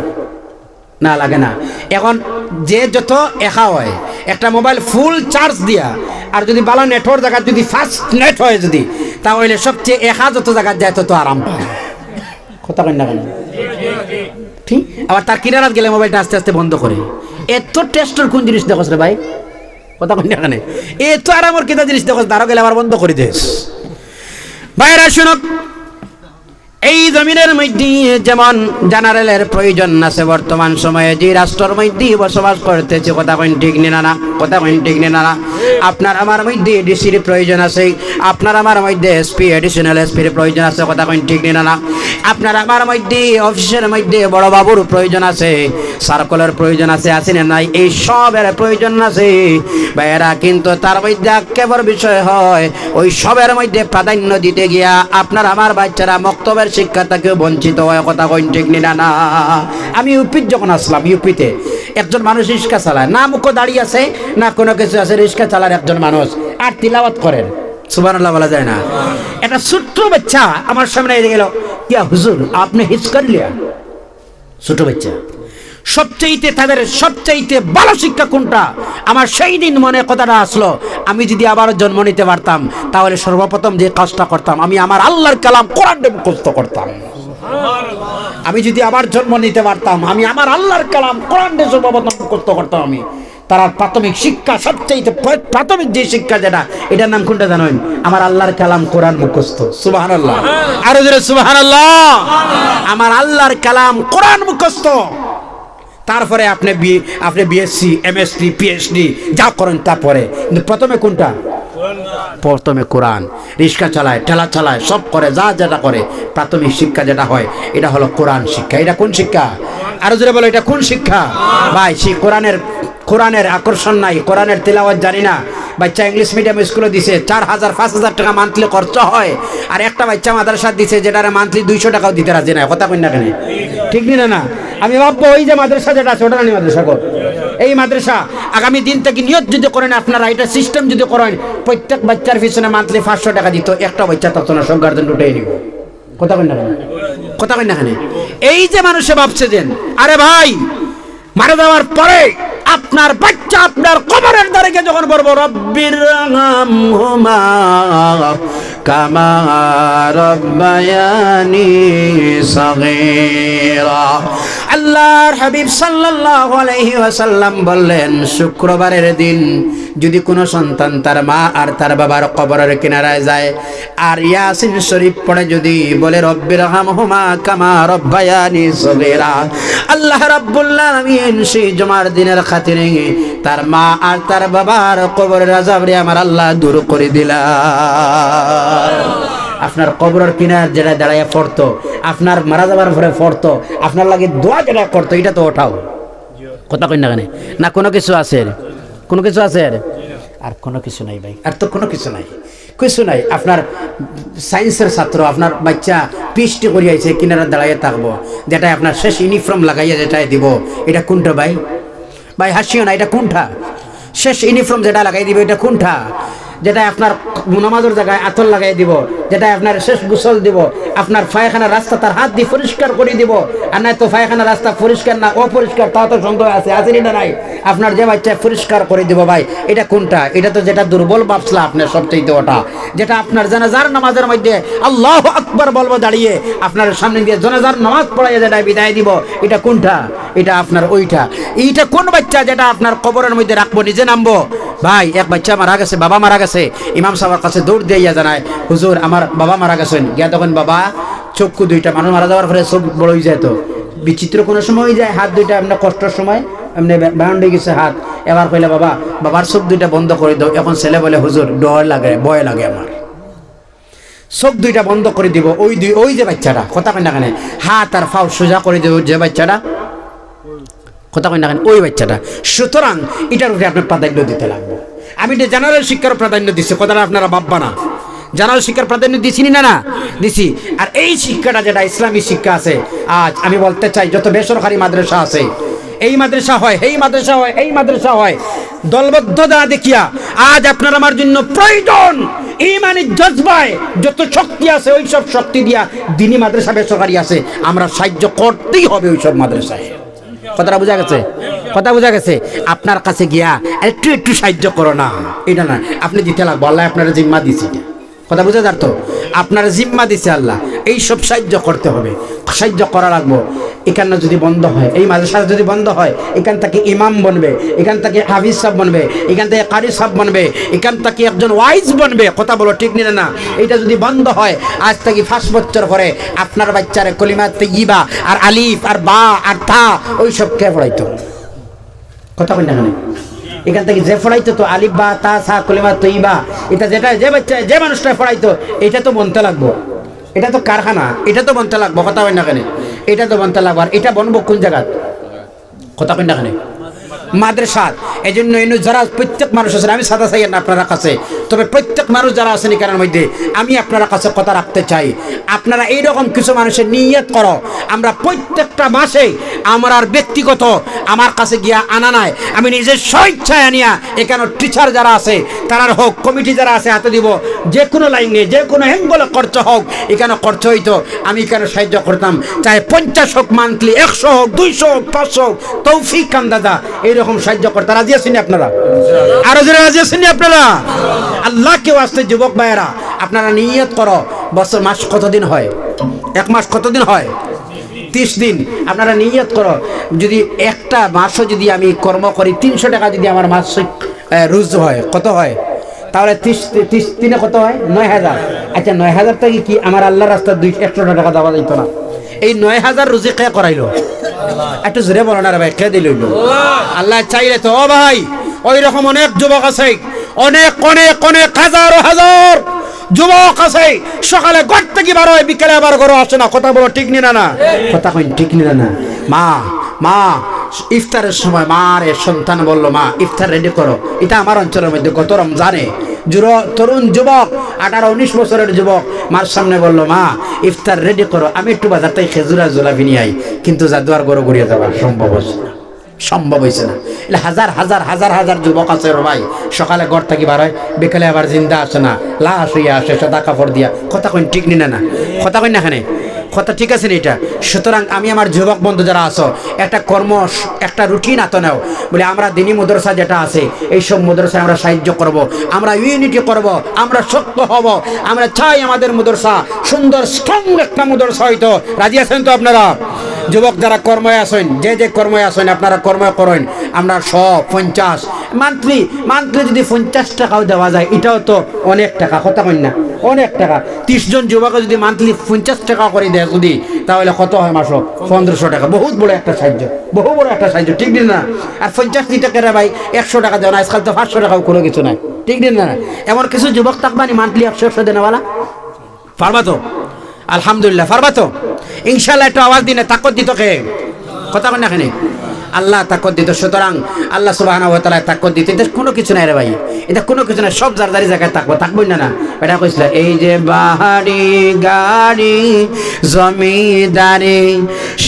না লাগে না। এখন যে যত একা হয় একটা মোবাইল ফুল চার্জ দিয়া আর যদি ভালো নেটওয়ার্ক জায়গা যদি ফাস্ট নেট হয় যদি তাহলে সবচেয়ে একা যত জায়গা যায় তত আরাম পায়। কথা কই না কেন? ঠিক। আবার তার কিনারাত গেলে মোবাইলটা আস্তে আস্তে বন্ধ করে। এত টেস্টের কোন জিনিস দেখছ রে ভাই? কথা কই না কেন? এত আরামের কিনা জিনিস দেখছ দাঁড়ো গেলে আবার বন্ধ করে দিস। ভাইরা শুনুক, এই জমিনের মধ্যে যেমন জেনারেলের প্রয়োজন আছে বর্তমান সময়ে যে রাষ্ট্রের মধ্যে বসবাস করতেছে, কথা কইন ঠিক না? কথা কইন ঠিক না? আপনার আমার মধ্যে ডিসির প্রয়োজন আছে, আপনার আমার মধ্যে এসপি এডিশনাল এসপির প্রয়োজন আছে, কথা কইন ঠিক না? আপনার আমার মধ্যে অফিসের মধ্যে বড় বাবুর প্রয়োজন আছে, সার্কলের প্রয়োজন আছে না নাই? এই সবের প্রয়োজন আছে ভাইয়েরা, কিন্তু তার মধ্যে কেবল বিষয় হয় ওই সবের মধ্যে প্রাধান্য দিতে গিয়া আপনার আমার বাচ্চারা মক্তবের শিক্ষা থেকে বঞ্চিত হয়, কথা কইন ঠিক না? আমি ইউপিতে যখন আসলাম, ইউপিতে একজন মানুষ রিক্সা চালায়, না মুখ দাঁড়িয়ে আছে না কোনো কিছু আছে, রিক্সা চালার একজন মানুষ আর তিলাওয়াত করেন, সুবহানাল্লাহ বলা যায় না? একটা ছোট্ট বাচ্চা আমার সামনে এসে গেল, ইয়া হুজুর আপনি হিজ কর লিয়া। ছোট বাচ্চা সবচাইতে তাদের সবচাইতে ভালো শিক্ষা কোনটা? আমার সেই দিন মনে কথাটা আসলো, আমি যদি আবার জন্ম নিতে পারতাম তাহলে সর্বপ্রথম যে কাজটা করতাম আমি আমার আল্লাহর কালাম কোরআন মুখস্থ করতাম। আমি যদি আবার জন্ম নিতে পারতাম আমি আমার আল্লাহর কালাম কোরআন সর্বপ্রথম মুখস্থ করতাম। আমি তার প্রাথমিক শিক্ষা সবচাইতে প্রাথমিক যে শিক্ষা যেটা, এটার নাম কোনটা জানেন? আমার আল্লাহর কালাম কোরআন মুখস্থ। সুবহানাল্লাহ, আরো জোরে সুবহানাল্লাহ। আমার আল্লাহর কালাম কোরআন মুখস্থ, তারপরে আপনি বিএসসি এমএসসি পিএইচডি যা করেন তারপরে, কিন্তু প্রথমে কোনটা? প্রথমে কোরআন। রিক্সা চালায়, ঠেলা চালায়, সব করে, যা যেটা করে প্রাথমিক শিক্ষা যেটা হয় এটা হলো কোরআন শিক্ষা। এটা কোন শিক্ষা? আরো জোরে বলো, এটা কোন শিক্ষা? ভাই সেই কোরআনের আকর্ষণ নাই, কোরআনের তিলাওয়াত জানি না। বাচ্চা ইংলিশ মিডিয়াম স্কুলে দিছে 4,000 5,000 টাকা মান্থলি খরচ হয়, আর একটা বাচ্চা মাদ্রাসা দিছে যেটারে মান্থলি 200 টাকাও দিতে রাজি না। কথা কই না কেন? ঠিক না? আমি ভাববো ওই যে মাদ্রাসা যেটা আছে ওটা না মাদ্রাসা কর, এই মাদ্রাসা আগামী দিন থেকে নিয়ত যদি করেন আপনারা, এটা সিস্টেম যদি করেন প্রত্যেক বাচ্চার পিছনে মান্থলি 500 টাকা দিত, একটা বাচ্চা তত না সব গার্জেন উঠেই নিব। কথা কই না কেন? কথা কই না কেন? এই যে মানুষে ভাবছে যে আরে ভাই মারা যাওয়ার পরে আপনার বাচ্চা আপনার কবরের ধারে গিয়ে যখন বলবো রব্বির রাহমহুমা কামা রাব্বায়ানি সাগীরা, আল্লাহর হাবিব সাল্লাল্লাহু আলাইহি ওয়াসাল্লাম বললেন শুক্রবারের দিন যদি কোনো সন্তান তার মা আর তার বাবার কবরের কিনারায় যায় আর ইয়াসিন শরীফ পড়ে যদি বলে রব্বির রাহমহুমা কামা রাব্বায়ানি সাগীরা, আল্লাহ রাব্বুল আলামিন সেই জুমার দিনের খাতিরে তার মা আর তার বাবার কবরের আযাব রে আমার আল্লাহ দূর করে দিলাম। আপনার কবরের কিনার যেটা দাঁড়াইয়া পড়তো, আপনার মারা যাবার পরে পড়তো, আপনার লাগে দোয়া যেটা করতো, এটা তো ওঠাও। কথা কই না কেন? না কোনো কিছু আছে? কোনো কিছু আছে? আর কোনো কিছু নাই ভাই, আর তো কোনো কিছু নাই, কিছু নাই। আপনার সায়েন্সের ছাত্র আপনার বাচ্চা পিএইচডি করিয়াছে, কিনারা দাঁড়াইয়া থাকবো, যেটা আপনার শেষ ইউনিফর্ম লাগাইয়া যেটাই দিব, এটা কোনটা ভাই? ভাই হাসিও না, এটা কোনটা? শেষ ইউনিফর্ম যেটা লাগাই দিব এটা কোনটা? যেটা আপনার নামাজের জায়গায় আতর লাগাই দিব, যেটা আপনার শেষ গোসল দিব, আপনার পায়খানার রাস্তা তার হাত দিয়ে পরিষ্কার করে দিব। আর নাই তো পায়খানার রাস্তা পরিষ্কার না অপরিষ্কার তা তো সন্দেহ আছে, আসেনি না নাই? আপনার যে বাচ্চা পরিষ্কার করে দিব ভাই, এটা কোনটা? এটা তো যেটা দুর্বল ভাবছিল আপনার সবচেয়ে ওটা, যেটা আপনার জানাজার নামাজের মধ্যে আল্লাহু আকবার বলবো দাঁড়িয়ে আপনার সামনে দিয়ে জানাজার নামাজ পড়াইয়া যেটা বিদায় দিব, এটা কোনটা? এটা আপনার ওইটা। এইটা কোন বাচ্চা যেটা আপনার কবরের মধ্যে রাখবো, নিজে নামবো? ভাই এক বাচ্চা মারা গেছে, বাবা মারা গেছে, ইমাম সাহেবের কাছে দৌড় দিয়ে জানায় হুজুর আমার বাবা মারা গেছেন। গিয়া তখন বাবা চক্ষু দুইটা, মানুষ মারা যাওয়ার পরে চোখ বড় হয়ে যায়, তো বিচিত্র কোনো সময় হয়ে যায়, হাত দুইটা এমনি কষ্টের সময় এমনি বাউন্ড হয়ে গেছে হাত। এবার কইলে বাবার চোখ দুইটা বন্ধ করে দাও। এখন ছেলে বলে হুজুর ডর লাগে, ভয় লাগে, আমার চোখ দুইটা বন্ধ করে দিব। ওই যে বাচ্চাটা, কথা কই না কেন, হাত আর ফাও সোজা করে দেব যে বাচ্চাটা, কথা কই না কেন, ওই বাচ্চাটা। সুতরাং এটার উপরে আপনার প্রাধান্য দিতে লাগবে। আমি এটা জেনারেল শিক্ষার প্রাধান্য দিচ্ছি, কথাটা আপনারা ভাববা না। জেনারেল শিক্ষার প্রাধান্য দিছি না দিছি। আর এই শিক্ষাটা যেটা ইসলামিক শিক্ষা আছে, আজ আমি বলতে চাই যত বেসরকারি মাদ্রাসা আছে, এই মাদ্রাসা হয়, এই মাদ্রাসা হয়, এই মাদ্রাসা হয়, দলবদ্ধতা দেখিয়া আজ আপনার আমার জন্য প্রয়োজন ইমানের জজবায় যত শক্তি আছে ওই সব শক্তি দিয়া দিনী মাদ্রাসা বেসরকারি আছে, আমরা সাহায্য করতেই হবে ওই সব মাদ্রাসায়। কথাটা বোঝা গেছে? কথা বোঝা গেছে? আপনার কাছে গিয়া একটু একটু সাহায্য করো না, এটা না, আপনি দিতে লাগবো, আল্লাহ আপনার জিম্মা দিছে। কথা বোঝা যার তো? আপনার জিম্মা দিছে আল্লাহ, এই সব সাহায্য করতে হবে, সাহায্য করা লাগবো। এখানে যদি বন্ধ হয়, এই মাদ্রাসা যদি বন্ধ হয়, এখান থেকে ইমাম বনবে, এখান থেকে হাফিজ সাহেব বনবে, এখান থেকে কারি সাহেব বনবে, এখান থেকে একজন ওয়াইজ বনবে। কথা বলো ঠিক নিলে না? এটা যদি বন্ধ হয়, আজ থেকে 5 বছর পরে আপনার বাচ্চারে কলিমা তাইয়্যিবা আর আলিফ আর বা আর তা ওই সব কে পড়াইতো? কথা কই না কেন? এখান থেকে যে পড়াইতো তো আলিফ বা তা সা কলিমা তাইয়্যিবা, এটা যেটা যে বাচ্চা যে মানুষটা পড়াইতো, এটা তো বনতে লাগবো, এটা তো কারখানা, এটা তো বনতে লাগবো। কথা কই না কেন? এটা তো বনতে লাগবো। আর এটা বনবো কোন জায়গা? কথা কই না কেন? মাদ্রাসা। এই জন্য যারা প্রত্যেক মানুষ আছেন, আমি সাদা চাই না আপনারা কাছে, তবে প্রত্যেক মানুষ যারা আছেন এখানের মধ্যে, আমি আপনারা কাছে কথা রাখতে চাই, আপনারা এইরকম কিছু মানুষের নিয়ত করো, আমরা প্রত্যেকটা মাসে আমার আর ব্যক্তিগত আমার কাছে গিয়া আনা নাই, আমি নিজের স্বেচ্ছায় আনিয়া এখানে টিচার যারা আছে তারার হোক, কমিটি যারা আছে হাতে দিব, যে কোনো লাইনে যে কোনো অ্যাঙ্গলে খরচ হোক, এখানে খরচ হইতো, আমি এখানে সাহায্য করতাম, চাই 50 হোক মান্থলি, 100 হোক, 200 হোক, 500 হোক, তৌফিক খান দাদা এইরকম সাহায্য করতে রাজি আছেন আপনারা? আরো যারা রাজি আছেন আপনারা? আল্লাহকে ওয়াস্তে যুবক ভাইয়েরা, আপনারা নিয়ত করো, বছর মাস কতদিন হয়? 1 মাস কতদিন হয়? 30 দিন। আপনারা নিয়ত করো, যদি একটা মাসও যদি আমি কর্ম করি, 300 টাকা যদি আমার মাসিক রোজ হয়, কত হয়? তাহলে 30 দিনে কত হয়? 9000। আচ্ছা 9000 থেকে কি আমার আল্লাহ রাস্তায় 100 টাকা দেওয়া যাইতো না? এই 9000 রুজি কে করাইলো? একটু জোরে বলো না রে ভাই, কে দিল? আল্লাহ চাইলে তো। ও ভাই, ওই রকম অনেক যুবক আছে, অনেক অনেক অনেক হাজার হাজার যুবক আছে, সকালে ঘর থেকে বার হয়, বিকেলে আবার ঘরে আসে না। কথা বলো ঠিক নিনা না? কথা কই ঠিক নিনা না? মা ইফতারের সময় মার সন্তান বলল, মা ইফতার রেডি করো। এটা আমার অঞ্চলের মধ্যে গত রমজানে তরুণ যুবক, 18-19 বছরের যুবক মার সামনে বলল, মা ইফতার রেডি করো, আমি একটু বাজার থেকে খেজুর আর জোলাপি নিয়ে আই। কিন্তু জাদুয়ার গরু ঘুরিয়ে যাওয়া সম্ভব হয়েছে না। এটা হাজার হাজার হাজার হাজার যুবক আছে রে ভাই, সকালে ঘর থেকে বার হয়, বিকেলে আবার জিন্দা আসে না, লাশ হইয়া আসে সাদা কাপড় দিয়া। কথা কই ঠিক নিনা না? কথা কই না এখানে? কথা ঠিক আছে না এটা? সুতরাং আমি আমার যুবক বন্ধু যারা আছো, একটা একটা রুটিন আতো নাও, বলে আমরা দিনী মাদ্রাসা যেটা আছে, এইসব মাদ্রাসায় আমরা সাহায্য করব, আমরা ইউনিটি করব, আমরা শক্ত হব, আমরা চাই আমাদের মাদ্রাসা সুন্দর স্ট্রং একটা মাদ্রাসা হইতো। রাজি আছেন তো আপনারা? যুবক যারা কর্মে আসেন, যে কর্মে আসেন আপনারা কর্ম করেন, আমরা 50 মান্থলি যদি 50 টাকাও দেওয়া যায়, এটাও তো অনেক টাকা। কথা কই না? অনেক টাকা। 30 জন যুবক যদি মান্থলি 50 টাকা করে দেয় যদি, তাহলে কত হয় মাসে? 1500 টাকা। বহুত বড় একটা সাহায্য, বহু বড় একটা সাহায্য, ঠিক না? আর 50 টাকা ভাই 100 টাকা দেওয়া না, আজকাল তো 500 টাকাও কোনো কিছু নাই, ঠিক না? এমন কিছু যুবক থাকবানি মান্থলি 100 দেনেওয়ালা? পারবা তো? আলহামদুলিল্লাহ পারবা তো? ইনশাআল্লাহ একটু আওয়াজ দিনে তাকত দিত কে? কথা কই না এখানে? আল্লাহ তাকত দিত। সুতরাং আল্লাহ সুবহানাহু ওয়া তাআলা তাকত দিতে, এটা কোনো কিছু নাই রে ভাই, এটা কোনো কিছু নাই, সব জারদারি জায়গায় থাকবই না। এটা কইছিল, এই যে বাহারি গাড়ি জমিদারি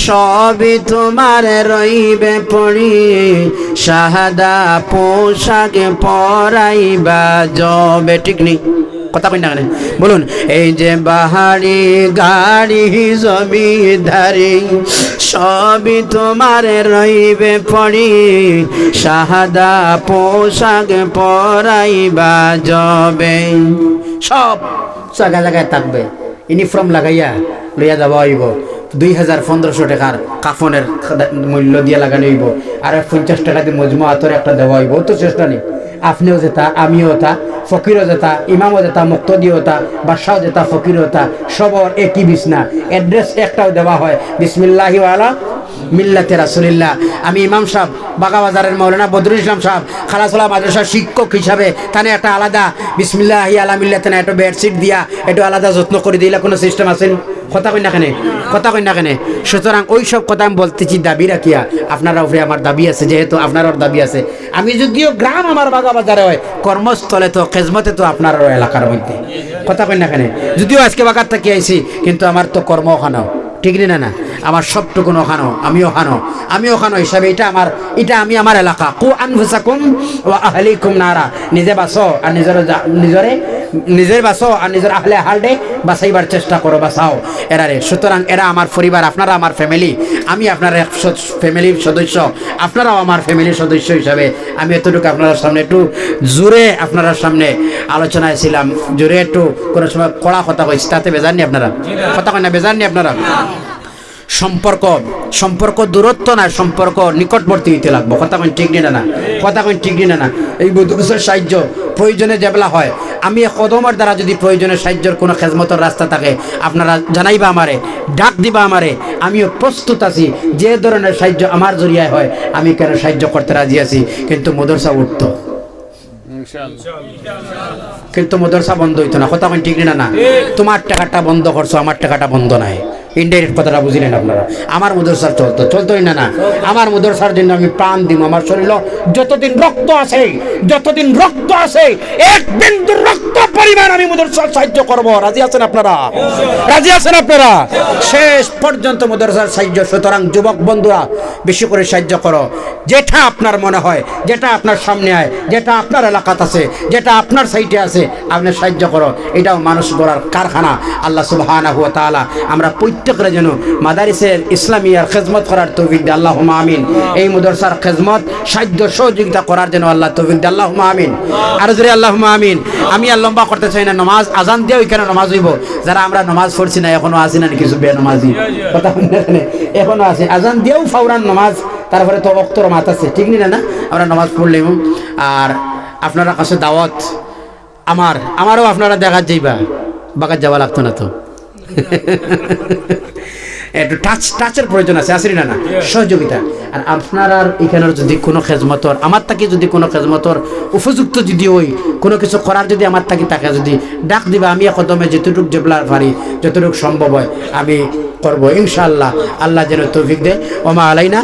সবই তোমার রইবে পড়ি, শাহাদা পোশাক পরাইবা জবে। ঠিক নেই? কথা কই না কেন? বলুন, এই যে বাহারি গাড়ি জমিদারি সবই তোমার রইবে পড়ি, শাহাদা পোশাক পরাইবা জবে। সব জায়গায় থাকবে, ইউনিফর্ম লাগাইয়া লইয়া যাওয়া হইব। 2000-1500 টাকার কাফনের মূল্য দিয়ে লাগানো হইব, আর 50 টাকা দিয়ে মজমু আতর একটা দেওয়া হইব। তো চেষ্টা নেই, আপনিও যেতা, আমিও তা, ফকিরও যেতা, ইমামও যেতা, মুক্তদিও তা, বাদশাও যেতা, ফকিরও তা, সবর একই বিছনা, অ্যাড্রেস একটাও দেওয়া হয়, বিসমিল্লাহি ওয়ালা মিল্লাতে রাসূলিল্লাহ। আমি ইমাম সাহেব, বাগাবাজারের মৌলানা বদরুল ইসলাম সাহেব, খালাসোলা মাদ্রাসার শিক্ষক হিসাবে তানে একটা আলাদা বিসমিল্লাহি আলা মিল্লাতে না, একটু বেডশিট দিয়া একটু আলাদা যত্ন করে দিলে কোনো সিস্টেম আছে? কথা কই না কেন? কথা কই না কেন? সুতরাং ওই সব কথা আমি বলতেছি দাবি রাখিয়া, আপনারা উপরে আমার দাবি আছে, যেহেতু আপনারও দাবি আছে। আমি যদিও গ্রাম আমার বাগাবাজারে হয়, কর্মস্থলে তো খেজমতে তো আপনারও এলাকার মধ্যে। কথা কই না কেন? যদিও আজকে বাগার থেকে আইছি, কিন্তু আমার তো কর্ম ওখানো, ঠিক না? আমার সবটুকুন ওখানো, আমি ওখানো হিসাবে এটা আমি আমার এলাকা। কু আনফুসাকুম ওয়া আহলিকুম নারা, নিজে বাঁচো আর নিজরে নিজের বাঁচো আর নিজের আহলে হালডে বাঁচাইবার চেষ্টা করো, বাঁচাও এরারে। সুতরাং এরা আমার পরিবার, আপনারা আমার ফ্যামিলি, আমি আপনার এক ফ্যামিলির সদস্য, আপনারাও আমার ফ্যামিলির সদস্য হিসাবে আমি এতটুকু আপনার সামনে একটু জোরে আপনার সামনে আলোচনায় ছিলাম, জোরে একটু কোনো সময় কড়া কথা কইছি, তাতে বেজাননি আপনারা? কথা কয় না, বেজাননি আপনারা? সম্পর্ক দূরত্ব না, সম্পর্ক নিকটবর্তী হইতে লাগবো। কথা কই ঠিক না? কথা কই ঠিক না? এই বধুকের সাহায্য প্রয়োজনে যেবেলা হয়, আমি কদমের দ্বারা যদি প্রয়োজনে সাহায্যের কোনো খেজমতের রাস্তা থাকে আপনারা জানাইবা আমারে, ডাক দিবা আমারে, আমিও প্রস্তুত আছি। যে ধরনের সাহায্য আমার জরিয়ায় হয় আমি কেন সাহায্য করতে রাজি আছি। কিন্তু মদরসা উঠতো, কিন্তু মদরসা বন্ধ হইতো না। কথা কই ঠিক না? তোমার টাকাটা বন্ধ করছো, আমার টাকাটা বন্ধ নাই। ইনডাইরেক্ট কথাটা বুঝিলেন আপনারা? আমার মদরসার চলতোই না। আমার মদরসার জন্য আমি প্রাণ দিব। আমার শরীর যতদিন রক্ত আছে, যতদিন রক্ত আছে, এক বিন্দু রক্ত পরিমাণ আমি মদরসার সাহায্য করব। রাজি আছেন আপনারা? রাজি আছেন আপনারা? শেষ পর্যন্ত মদরসার সাহায্য। সুতরাং যুবক বন্ধুরা বেশি করে সাহায্য করো। যেটা আপনার মনে হয়, যেটা আপনার সামনে আয়, যেটা আপনার এলাকাতে আছে, যেটা আপনার সাইটে আছে, আপনি সাহায্য করো। এটাও মানুষ গড়ার কারখানা। আল্লাহ সুবহানাহু ওয়া তাআলা আমরা প্রত্যেকের যেন মাদারিসের ইসলামিয়ার খেজমত করার তৌফিক দেয়, আল্লাহুম্মা আমিন। এই মাদ্রাসার খেজমত সাহায্য সহযোগিতা করার জন্য আল্লাহ তৌফিক দেয়, আল্লাহুম্মা আমিন। আর জোরে আল্লাহুম্মা আমিন। আমি আর লম্বা করতে চাই না। নামাজ আজান দিয়ে ওইখানে নামাজ হইব। যারা আমরা নামাজ পড়ছি না এখনো আসি না কিছু বেনামাজি, কথা এখনো আছে। আজান দিয়েও ফাওরান নামাজ, তারপরে তো অক্তর মাত আছে, ঠিক না? আমরা নামাজ পড়লেও। আর আপনারা কাছে দাওয়াত আমারও আপনারা দেখাত যাইবা, বাগাত যাওয়া লাগতো না তো। একটু টাচের প্রয়োজন আছে, আসেনি না? সহযোগিতা। আর আপনারা এখানের যদি কোনো খেজমতর আমার তাকে যদি কোনো খেজমতর উপযুক্ত যদি ওই কোনো কিছু করার যদি আমার তাকে তাকে যদি ডাক দিবা, আমি কদমে যেটুক যেবলা পারি, যতটুকু সম্ভব হয় আমি করবো ইনশাআল্লাহ। আল্লাহ যেন তৌফিক দেয়। ওমা আলাইনা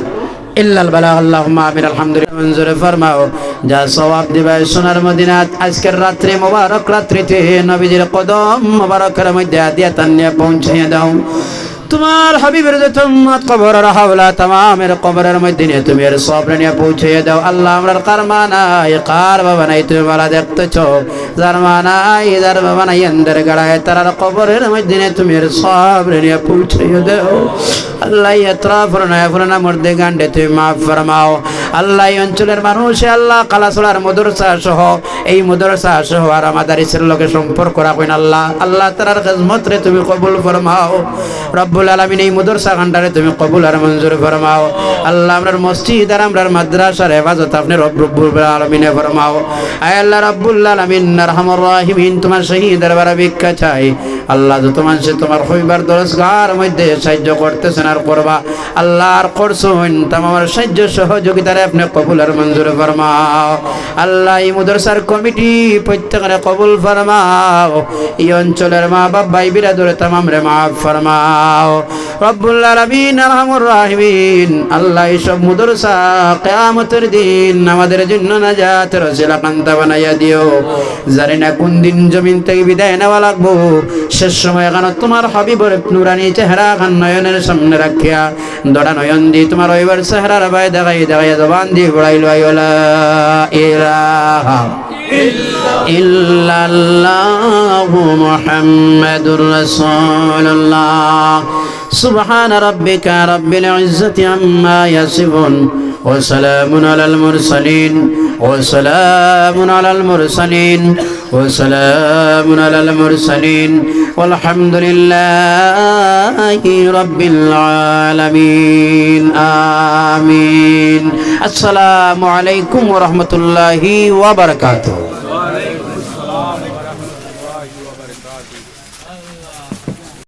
ইল্লাল বালাগ। আল্লাহুম্মা আমিন। আলহামদুলিল্লাহ। মঞ্জুর ফরমাও। যা সওয়াব দিবা সোনার মদিনাত আজকের রাত্রে মোবারক রাত্রিতে নবীজির কদম মোবারকের মধ্যে হাদিয়াতান নিয়ে পৌঁছিয়ে দাও। তোমার হাবিবের উম্মত কবরের হাওলা তামামের কবরের মধ্যে নিয়ে তুমি এর সবরে নিয়ে পৌঁছিয়ে দাও। আল্লাহ আমরার কারমা নাই, কার বাবা নাই, তুমি বলা দেখতেছো। যার মা নাই, যার বাবা নাই, এন্দের গাড়ায় তার কবরের মধ্যে নিয়ে তুমি এর সবরে নিয়ে পৌঁছিয়ে দাও। আল্লাহ এতরাফর নয় ফুরানা মর্দে গান্ডে তুমি মাফ ফরমাও। আল্লাহ এই অঞ্চলের মানুষ আল্লাহ কালাসোলার মদরসা সহ এই মদরসা সহ আর আমাদের ইসের লোকে সম্পর্ক রাখবেন। আল্লাহ তার খেজমত রে তুমি কবুল ফরমাও। রব্বুল আলামিন এই মদরসা খানটারে তুমি কবুল আর মঞ্জুর ফরমাও। আল্লাহ আমরার মসজিদ আর আমরার মাদ্রাসার হেফাজত আপনি রব্বুল আলামিনে ফরমাও। আয় আল্লাহ রব্বুল আলামিন আরহামুর রাহিমিন, তোমার শহীদ দরবারে ভিক্ষা চাই। আল্লাহ যত মানুষে তোমার হইবার দরজগার মধ্যে সাহায্য করতেছেন আর করবা, আল্লাহ আর করছেন তোমার সাহায্য সহযোগিতারে আপনি কবুল আর মঞ্জুর ফরমাও। আল্লাহ এই মাদ্রাসার কমিটি প্রত্যেকরে কবুল ফরমাও। এই অঞ্চলের মা বাপ ভাই বিরাদরে তামাম রে মাফ ফরমাও। রব্বুল আলামিন আরহামুর রাহিমিন, আল্লাহ এই সব মাদ্রাসা কিয়ামতের দিন আমাদের জন্য নাজাতের ওসিলা কান্তা বানাইয়া দিও। জানি না কোন দিন জমিন থেকে বিদায় নেওয়া লাগবো, শেষ সময় এখন তোমার হাবিবের নুরানি চেহারা খান নয়নের সামনে রাখিয়া দড়া নয়ন দি তোমার ওইবার চেহারার ভাই দেখাই দেখাই জবান দিয়ে বড়াইল আইলা ইলাহা ইল্লাল্লাহু মুহাম্মাদুর রাসূলুল্লাহ। সুবহান রাব্বিকা রাব্বিল ইজ্জাতি আম্মা ইয়াসিফুন ওয়া সালামুন আলাল মুরসালিন ওয়া সালামুন আলাল মুরসালিন ওয়া সালামুন আলাল মুরসালিন ওয়ালহামদুলিল্লাহি রাব্বিল আলামিন। আমিন। আসসালামু আলাইকুম ওয়া রাহমাতুল্লাহি ওয়া বারাকাতুহু।